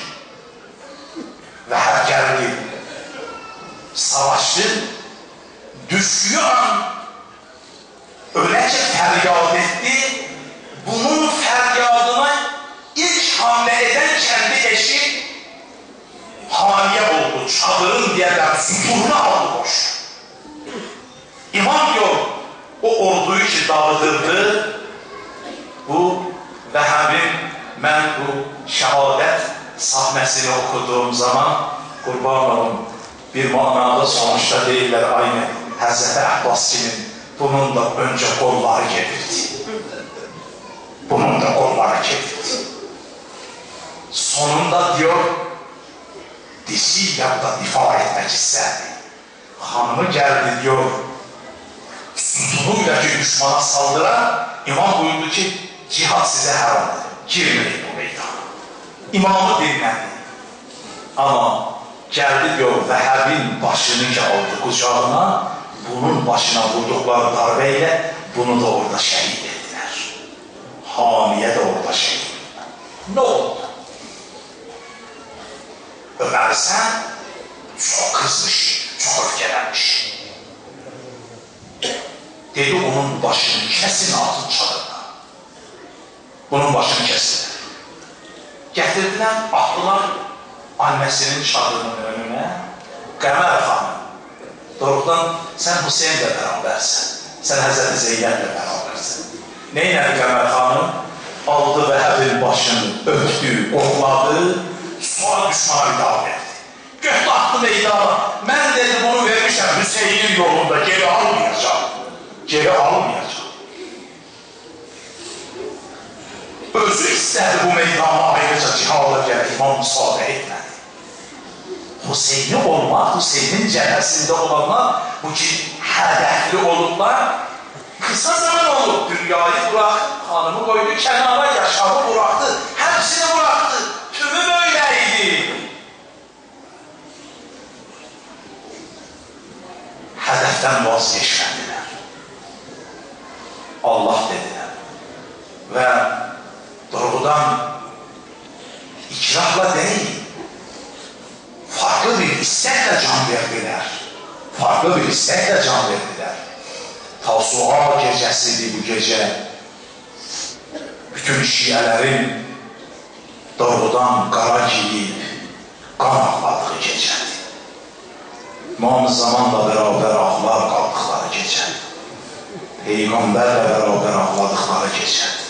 Vəhəb geldi, savaştı, düştüğü an öylece feryat etti. Bunun feryadına ilk hamle eden kendi eşi haniye oldu. Çadırın diğerler süturunu aldı boş. İmam diyor, o orduyu ki dağıdırdı, bu Vəhəbin mən bu şehadet sahnesini okuduğum zaman kurban olun, bir manada sonuçta değiller aynı Həzrəti Abbasçinin bunun da önce kolları getirdi. Bunun da kolları getirdi. Sonunda diyor, dişiyle da difa etmek isterdi. Hanımı geldi diyor, sütunuyla ki düşmana saldıran, imam buyurdu ki, cihat size haramdır, girmeyin bu meydana. İmamı dinlendi. Ama geldi diyor, Vəhəbin başını ki aldı kucağına, bunun başına vurdukları darbeyle bunu da orada şehit ettiler. Hamiye de orada şehit ettiler. Ne oldu? Ömer sen çok kızmış, çok öfkelenmiş. Dedi onun başını kesin atın çadırına. Bunun başını kestiler. Getirdiler, attılar annesinin çadırının önüne. Qəmər xanım, doğrudan sen Hüseyin de berabersin. Sen Həzrəti Zeynəb de berabersin. Neynədi Qəmər xanım? Aldı Vəhəbin başını, öptü, okladı, sonra düşmana müdahale etti. Götü attı meydana. Ben dedi bunu vermişim Hüseyin'in yolunda, geri almayacağım. Geri almayacağım. Özü istedi bu meydana ayrıca cihada gelip İmam müsaade etmedi. Hüseyin'i olmak, Hüseyin'in cəbhəsində olanlar, bu ki hədəfli olublar, kısa zaman olub, dünyayı bırak, hanımı koydu kenara, yaşamı bıraktı, hepsini bıraktı, tümü böyleydi. Hədəfdən vazgeçmediler. Allah dediler. Ve doğrudan ikrahla değil, farklı bir istekle can verdiler. Farklı bir istekle can verdiler. Tasu'a gecəsidir bu gece. Bütün şiələrin doğrudan qara giyib, qan ağladığı gecədir. İmam-ı Zamanla beraber ağlar qaldıqları gecədir. Peyğəmbərlə beraber ağladıqları gecədir.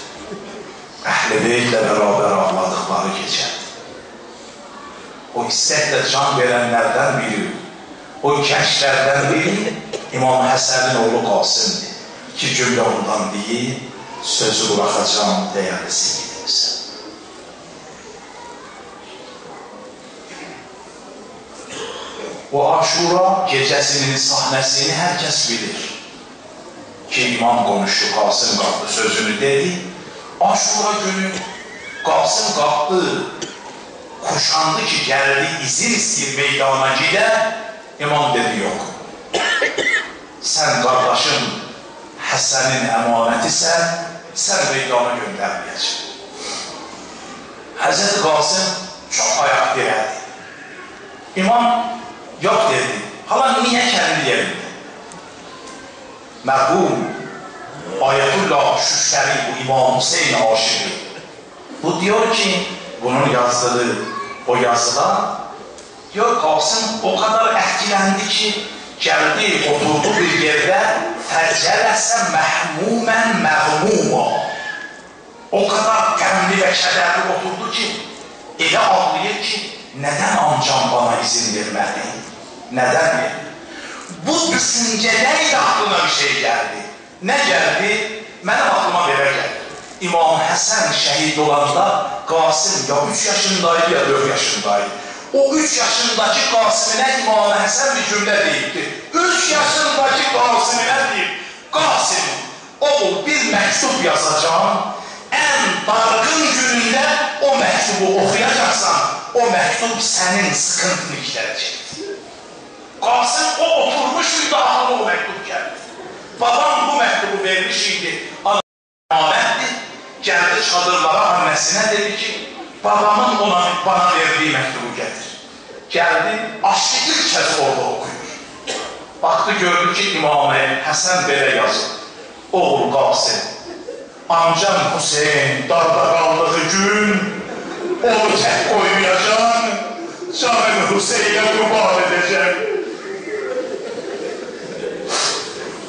Əhl-i Beytlə beraber ağladıqları gecədir. O istekle can verenlerden biri, o gençlerden biri İmam Həsənin oğlu Qasım'dır. İki cümle ondan değil, sözü bırakacağım değerli sevgilimiz. O Aşura gecesinin sahnesini herkes bilir. Ki imam konuştu, Qasım kalktı, sözünü dedi. Aşura günü Qasım kalktı, kuşandı ki geldi izin isteyip meydana gider. İmam dedi, yox. Sən qardaşım Həsənin əmanətisən, sən meydana göndərməyəcək. Həzrəti Qasım çox ayaq dirədi. İmam yox dedi. Hala niyə kəndi yerində? Mərhum Ayətullah Şüştəri, bu İmam Hüseyin aşığı. Bu diyor ki, bunun yazdığı o yazıda, diyor Qasım o kadar etkilendi ki, geldi oturdu bir yerde, fəcələsə məhmumən məğmuma. O kadar qəmli və kədərli oturdu ki, elə ağlayır ki, neden amcam bana izin vermədi? Neden verdi? Bu düşüncədəydi aklına bir şey geldi. Ne geldi? Mənim aklıma belə geldi. İmam Həsən şəhid olanda Qasım ya 3 yaşındaydı ya 4 yaşındaydı. O 3 yaşındaki Qasım'ına İmam Həsən bir cümle deyibdi. 3 yaşındaki Qasım'ına deyib, Qasım, oğul bir mektup yazacağım, en dargın gününde o mektubu okuyacaksan, o mektup senin sıkıntını giderecektir. Qasım o oturmuşuydu, ağına o mektup geldi. Babam bu mektubu vermiş idi, Ahmet'ti, geldi çadırlara annesine dedi ki, babamın bana verdiği mektubu getir. Geldi, açtı ilk kez orada okuyor. Baktı gördü ki İmam Həsən belə yazır. Oğul Qasım, amcam Hüseyin darda kaldığı gün, onu tek koymayacağım, canını Hüseyin'e kurban edeceğim.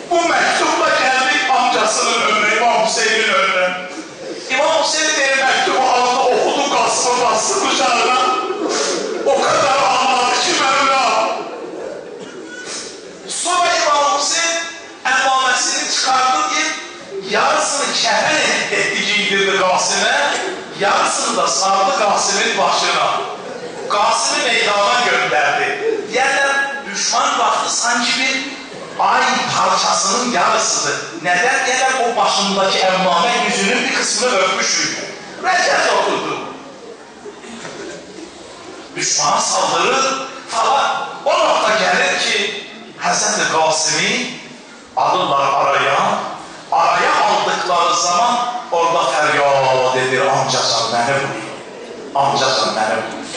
Bu mektupla geldik amcasının önüne, İmam Hüseyin'in önüne. İmam Hüseyin diye mektubu aldı, okudu Qasım'ı bastı dışarıda. O kadar ağladı ki Mevla. Sonra İmam Hüseyin əmmaməsini çıkardı deyip, yarısını kəfən etdi giydirdi Qasım'a, yarısını da sardı Qasım'ın başına. Qasım'ı meydana gönderdi. Yerler düşman baktı sanki bir ay parçasının yarısıdır. Neden? Gelen o başındaki emmame yüzünün bir kısmını örtmüşüydü. Recep oturdu. Düşmana saldırır falan. O nokta gelir ki Hazreti Qasım'ı alırlar araya aldıkları zaman orada feryat edir, amcacan beni buyur. Amcacan beni buyur.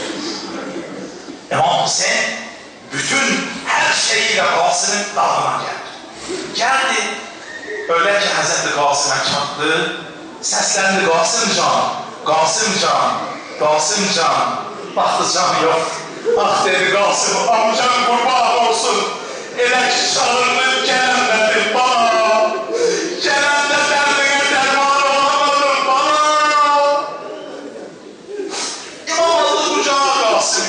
İmam Hüseyin bütün her şeyiyle Qasım'ın dalına geldi. Geldi, öyle ki Hazreti Qasım'a çattı, seslendi Qasımcan, Qasımcan, Qasımcan, baktı can yok. Ah dedi Qasım, amcam kurban olsun, elə ki çağırdı gelenleri bana, gelende derdine derman olamadım bana. İmam aldı kucağa Qasım,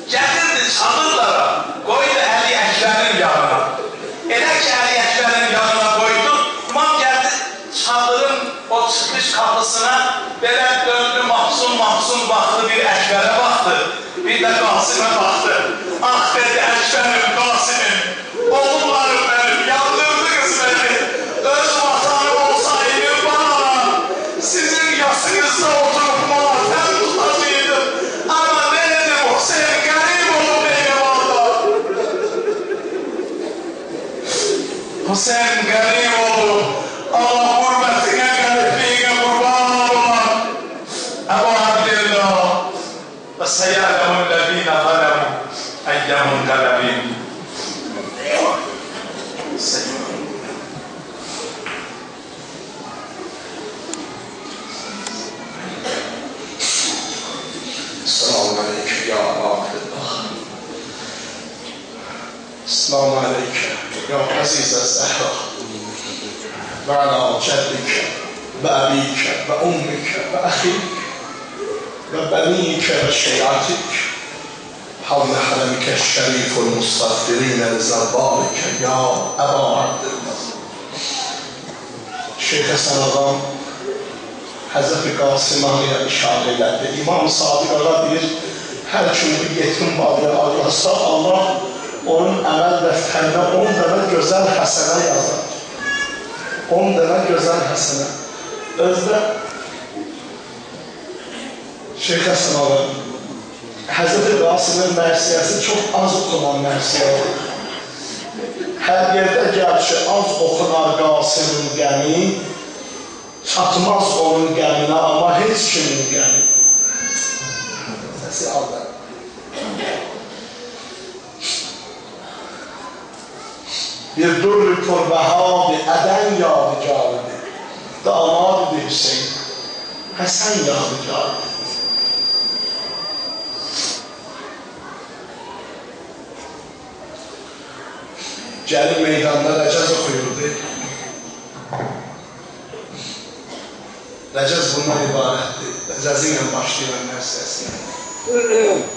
gelirdi çadırlara, koydu Əli Əkbərin yanına. Elə ki Əli Əkbərin yanına koydu, İmam geldi çadırın o çıkış kapısına, belə döndü mahzun baktı, bir Əkbərə baktı, bir de Qasım'a baktı. Ah dedi Əkbərim, Qasım'ım, oğullarım benim, yandırdınız beni. Öz vatanım olsaydı bana, sizin yasınızda oturup matem tutacıydım. Ama ne dedim, Hüseyin garip oldu benim orada. Hüseyin garip oldu. Allah hürmetine, garipliğine kurban olan Ebu Abdillah ve seyyâlemun lezîne zalemu eyyemun galebîn. Selamun aleyküm ya Abdillah. Selamun aleyküm ya aziz el-Zehra. Ve ala ceddike ve abike ve ummike ve ahike ve benike ve şeyatik. Havle haremike şeriful mustagfirine zerbalike ya Ebu Abdillah. Şeyh Həsən ağam Həzrəti Qasımanıya işarə elədi. İmam Sadiq ağa deyir, hər kim bir yetim bağlı arasa Allah onun əməl dəftərinə 10 dənə gözəl həsənə yazar. 10 dənə gözəl həsənə. Özdə Şeyh Həsən ağa Həzrəti Qasımın mərsiyəsi çox az oxunan mərsiyədir. Hər yerdə gəlişi az oxunar Qasımın qəmi, çatmaz onun qəminə, amma heç kimin qəmi. Səsi aldı. Bir durri purbəha-bi ədən yadigarıdır. Damad-ı Hüseyin, Həsən yadigarıdır. Gəlib meydanda Rəcəz oxuyurdu. Rəcəz bundan ibarətdir. Rəcəzi ilə başlayılan mərsiyəsinə.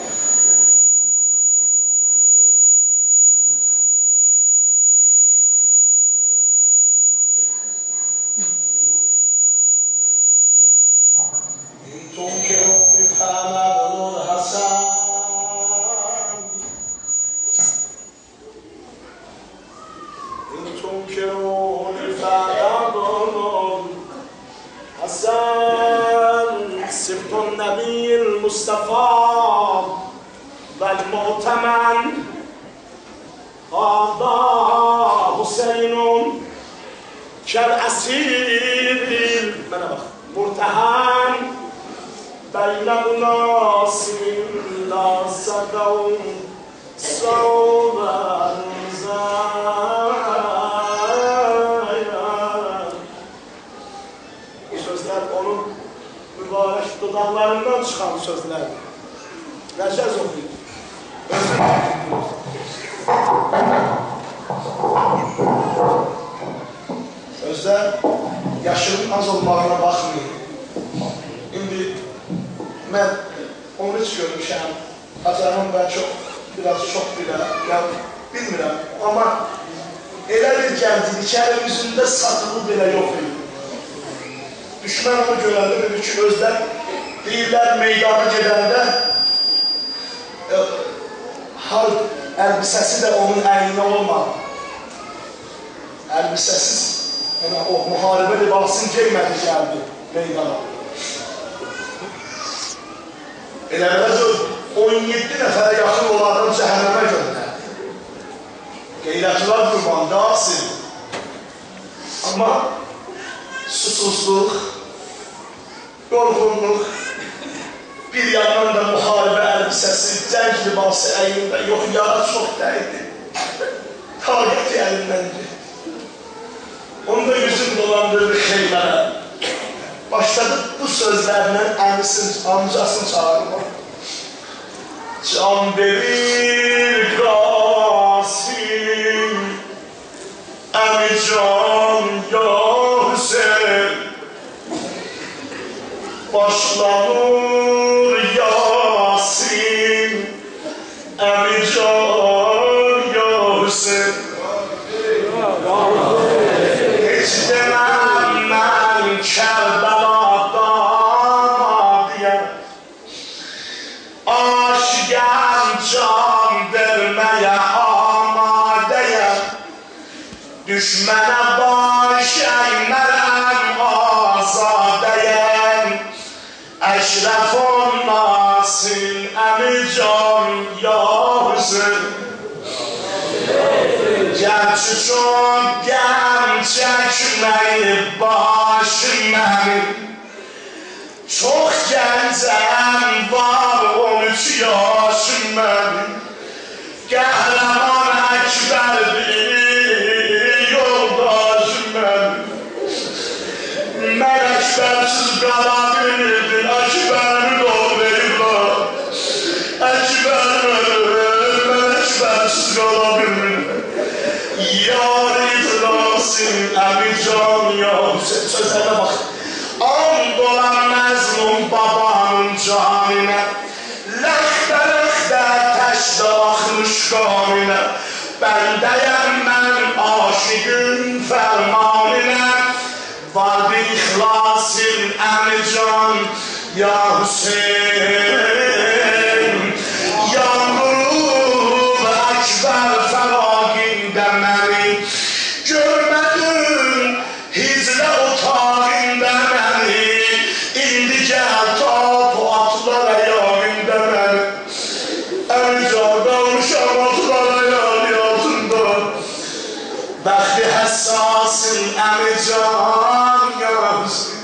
Bəxti həssasın əmican yazdı.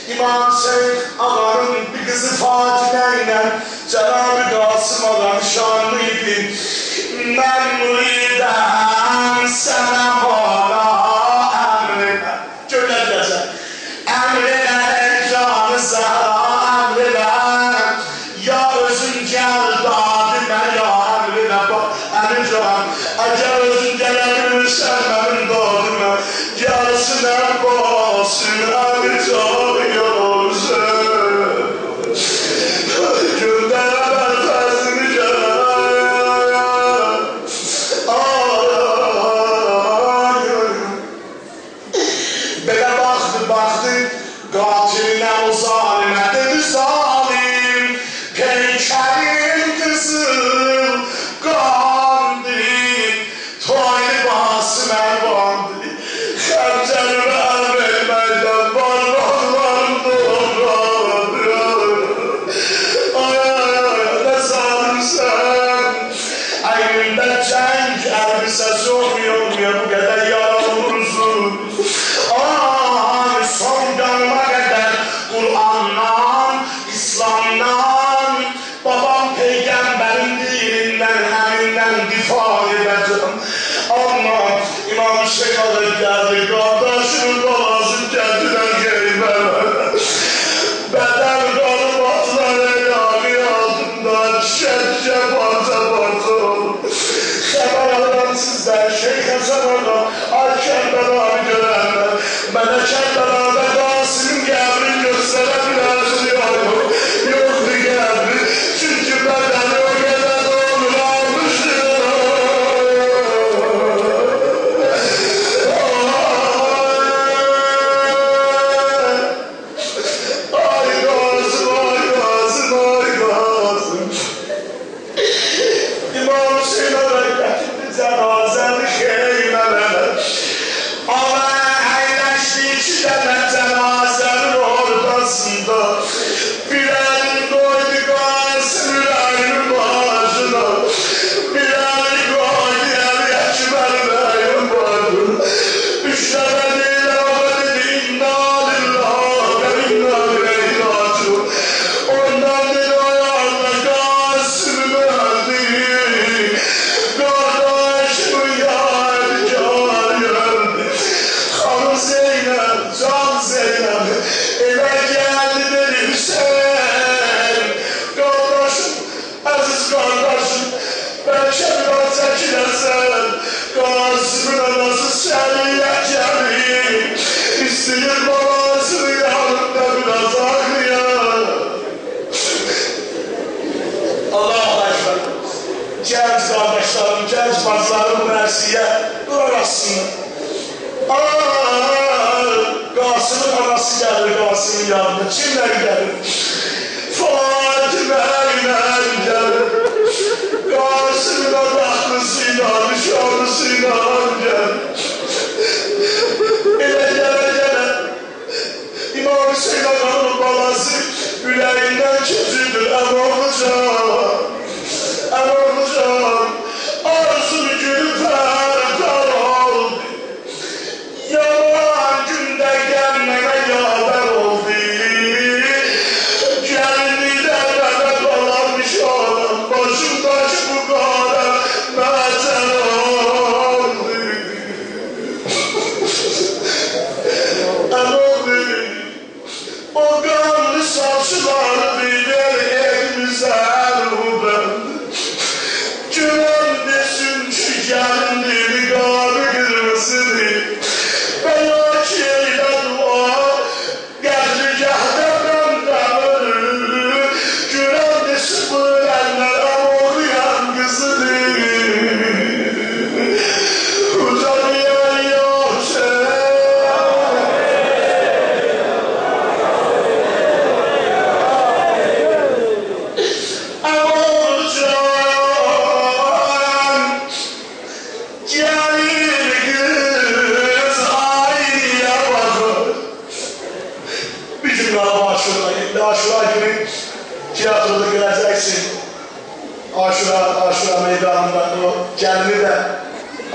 İmam Şeyh Ağa'nın bir kızı Fatime ile Cenab-ı Kasım Ağa nişanlı idi. Mən müridəm sənə bana əmrinə. Gölə gələcək. Əmrinə canı zəhra əmrinə. Ya özün gəl dadimə ya əmrinə. Əmrinə əgər özün gələbilirsən mənim dadimə. Gəlsinə basın əmrinə.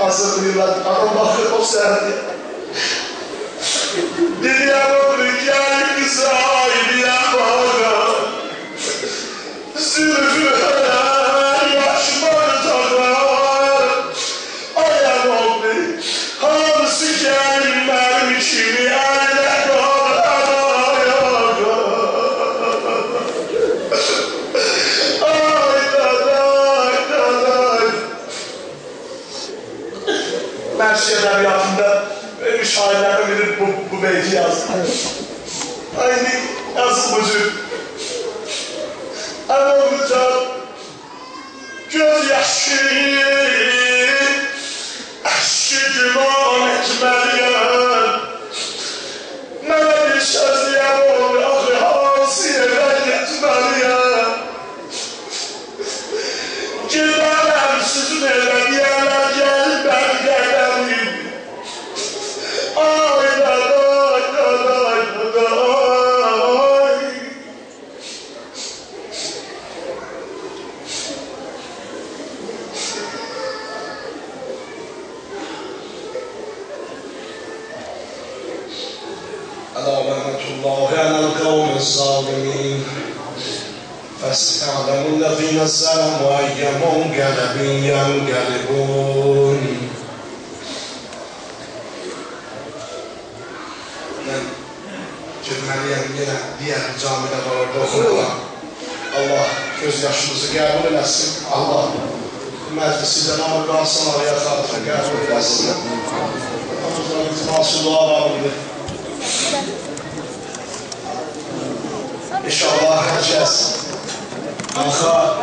hazırlayırlar. Adam bakır o səhərdir. Deyəm onu gəl qıza ayrıyam bana. Zülfü yaşmar tağlar. Ayam oldu. Hamısı gəlin mənim kimi əylə qalan ayağa. Ay daday daday. Mersi edebiyatında şairlerden biri bu beyti yazdı. Aynı yazı bucu. Anamıcan gözyaşı aşkı güman etmeliyim. Mənə bir söz deyəm olur, axı hansı yerə getmeliyim. Gülmələm sizin elə deyərlər, gəlin mən gələyim. Ay daday daday daday. Ala rahmetullahi alel kavmi zalimin. فَاسْتَعْلَمُ الَّذِينَ الظَّلَمُوا أَيَّ مُنْقَلَبٍ يَنْقَلِبُونَ. Mən girməliyəm yenə digər camidə var orada oxuyurlar. Allah göz yaşımızı qəbul eləsin. Allah məclisi cənab-ı qalsın araya xatirə qəbul eləsin. Allah'ın iltiması dua vardır. İnşallah herkes Anka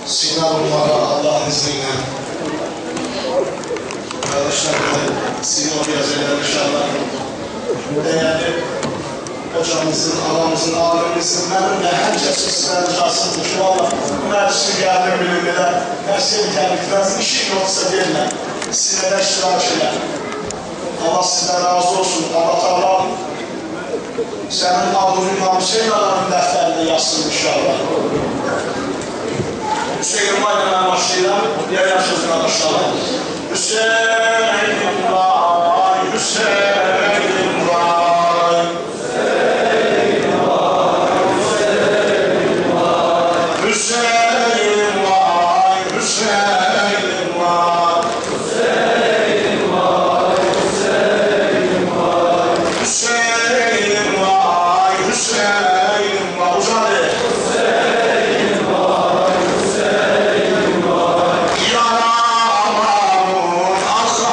Sina vurmağa Allah'ın izniyle. Kardeşlerimle Sina okuyacaklar inşallah. Değerli hocamızın, anamızın, abimizin, benimle herkes sizden ricasıdır ki valla bu meclisi geldim bilimler, dersleri geldikten işin yoksa derler, size de iştirak eder. Allah sizden razı olsun. Allah Teala senin adını İmam Hüseyin Ağa'nın defterinde yazsın inşallah. Hüseyin Vay'la ben başlayalım. Diğer yaşasın arkadaşlar. Hüseyin Vay, Hüseyin Vay. Hüseyin Vay, Hüseyin Vay. Hüseyin Vay, Hüseyin Vay. Hüseyin Vay, Hüseyin Vay. Hüseyin Vay, Hüseyin Vay. Uzadı. Hüseyin Vay, Hüseyin Vay. Yaramamın akar.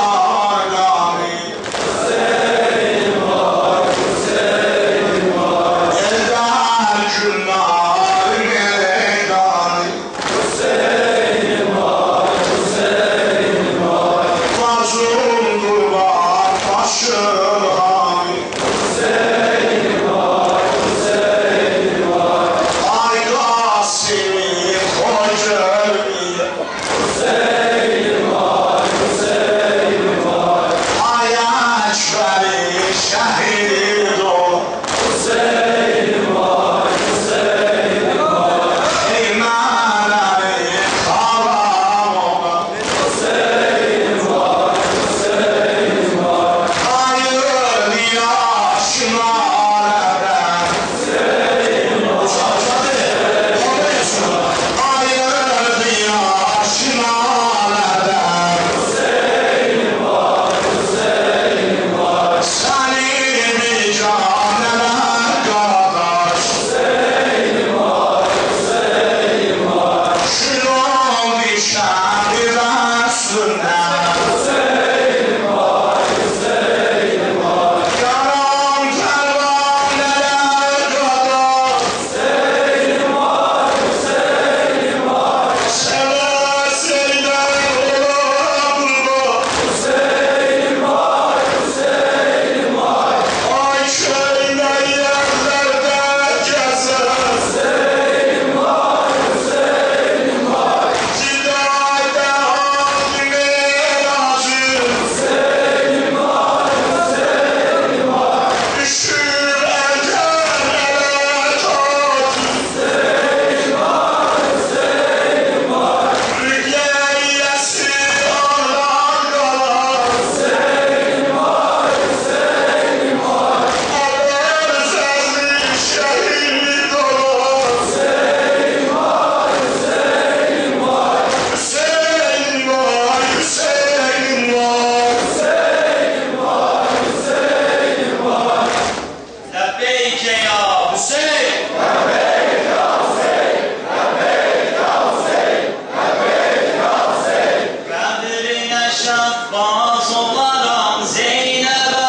olaram, Zeynəbə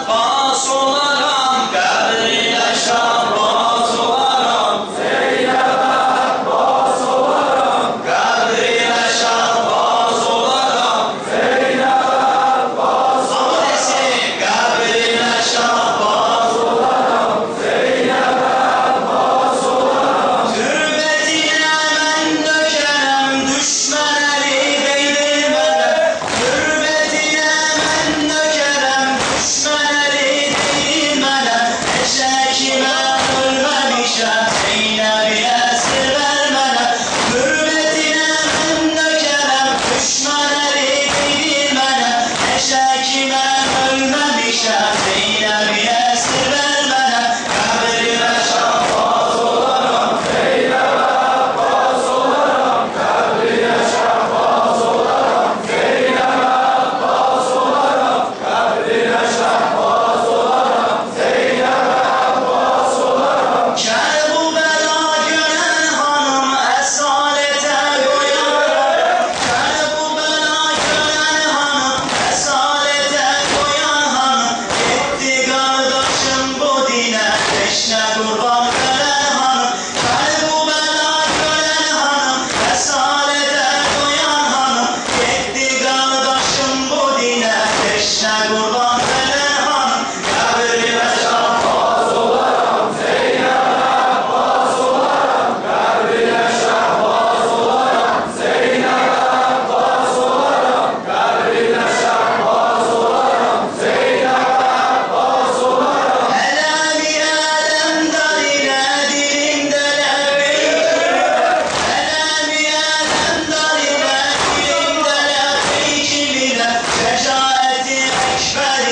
Abbas olaram, qəbrinə şahbaz olaram, Zeynəbə Abbas olaram, qəbrinə şahbaz olaram, Zeynəbə Abbas olaram, qəbrinə şahbaz olaram, Zeynəbə Abbas olaram, türbətinə mən dökərəm, düşmən əli deyir mənə, türbətinə mən dökərəm, düşmən əli deyir mənə, eşəki mən ölməmişəm, Zeynəbi əsir ver mənə, türbətinə mən dökərəm, düşmən əli deyir mənə, eşəki mən ölməmişəm, Zeynəbi əsir ver mənə, qəbrimə şahbaz olaram, Zeynəbə Abbas olaram, qəbrinə şahbaz olaram, Zeynəbə Abbas olaram, qəbrinə şahbaz olaram, Zeynəbə Abbas olaram. Kərbəla görən xanım əsalətə qoyan, Kərbəla görən xanım əsalətə qoyan xanım, getdi qardaşım bu dinə, teşnə qurban verən xanım, Kərbəla görən xanım əsalətə qoyan xanım, getdi qardaşım bu dinə, teşnə qurban verən xanım, qəbrimə şahbaz olaram, Zeynəbə Abbas olaram, qəbrinə şahbaz olaram, Zeynəbə Abbas olaram, qəbrinə şahbaz olaram, Zeynəbə Abbas olaram. Ələmi ələmdar ilə dilimdə ləbbeyk, ələmi ələmdar ilə dilimdə ləbbeyk ilə, şəcaəti əkbər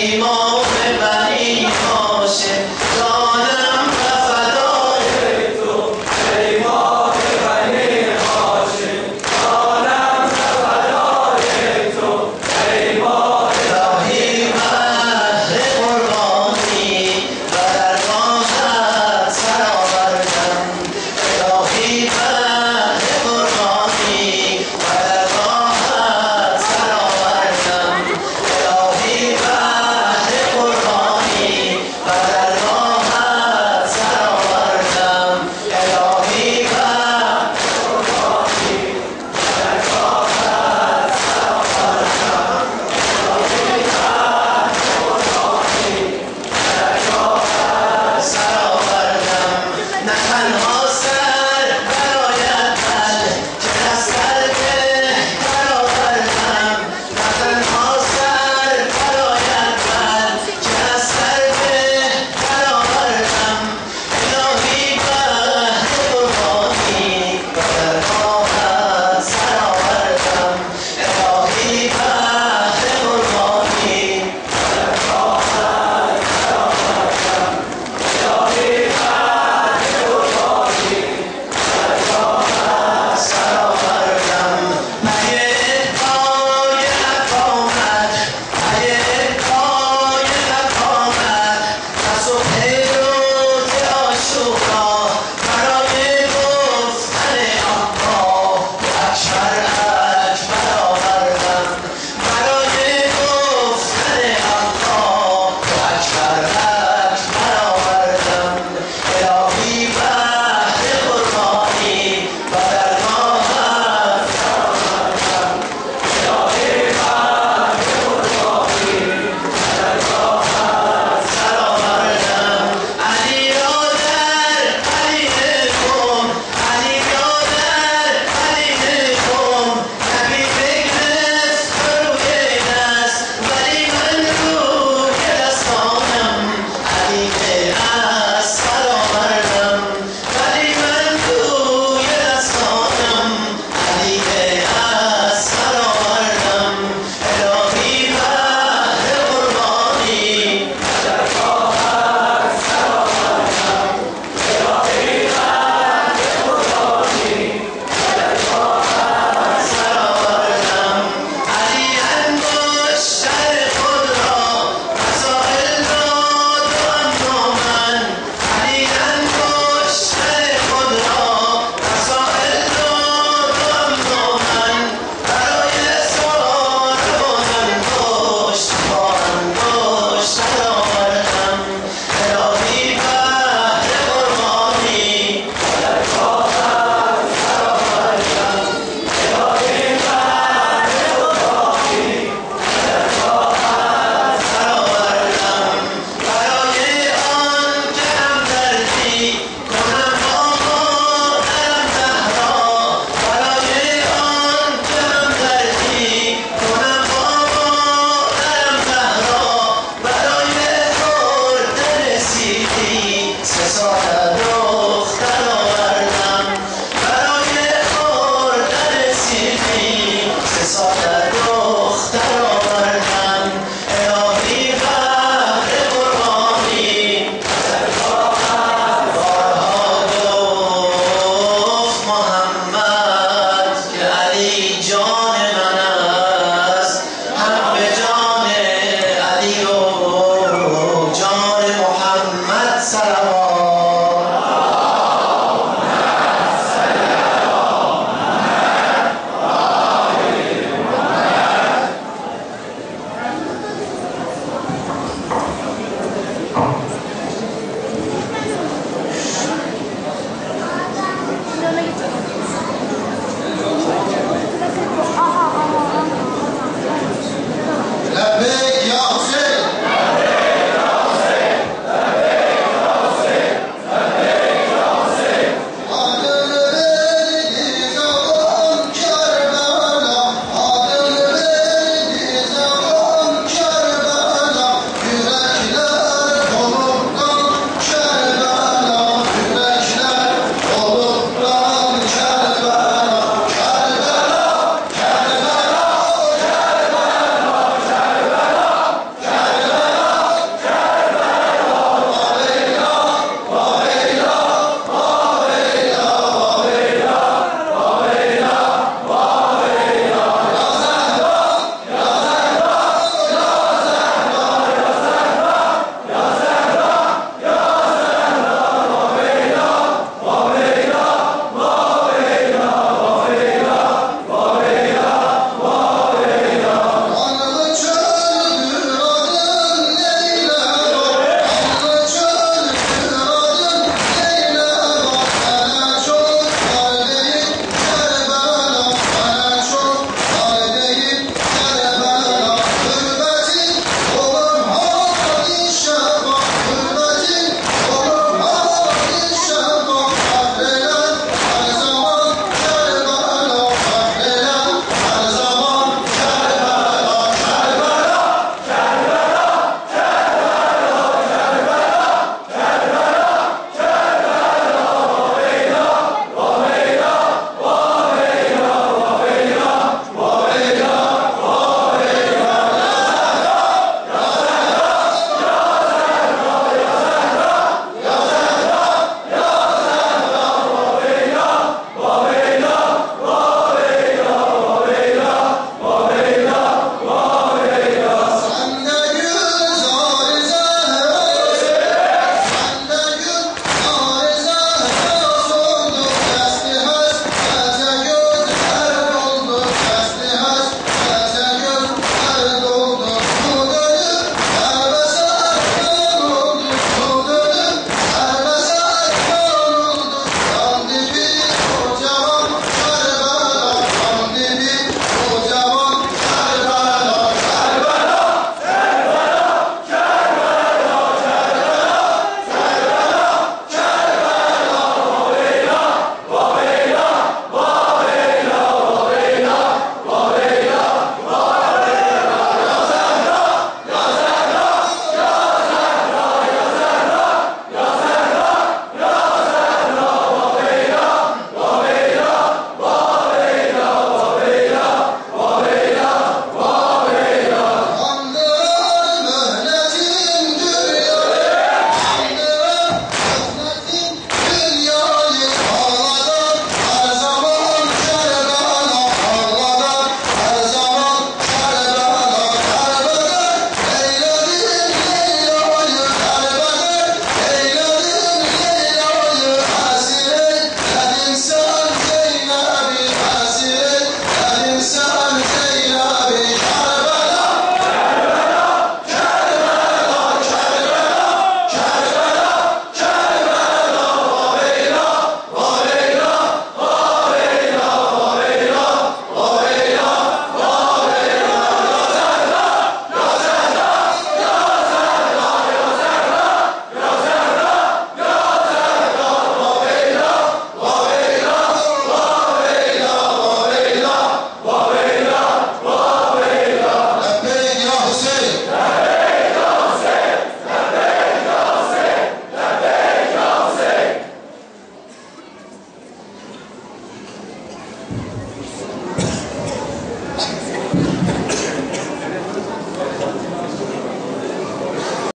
iman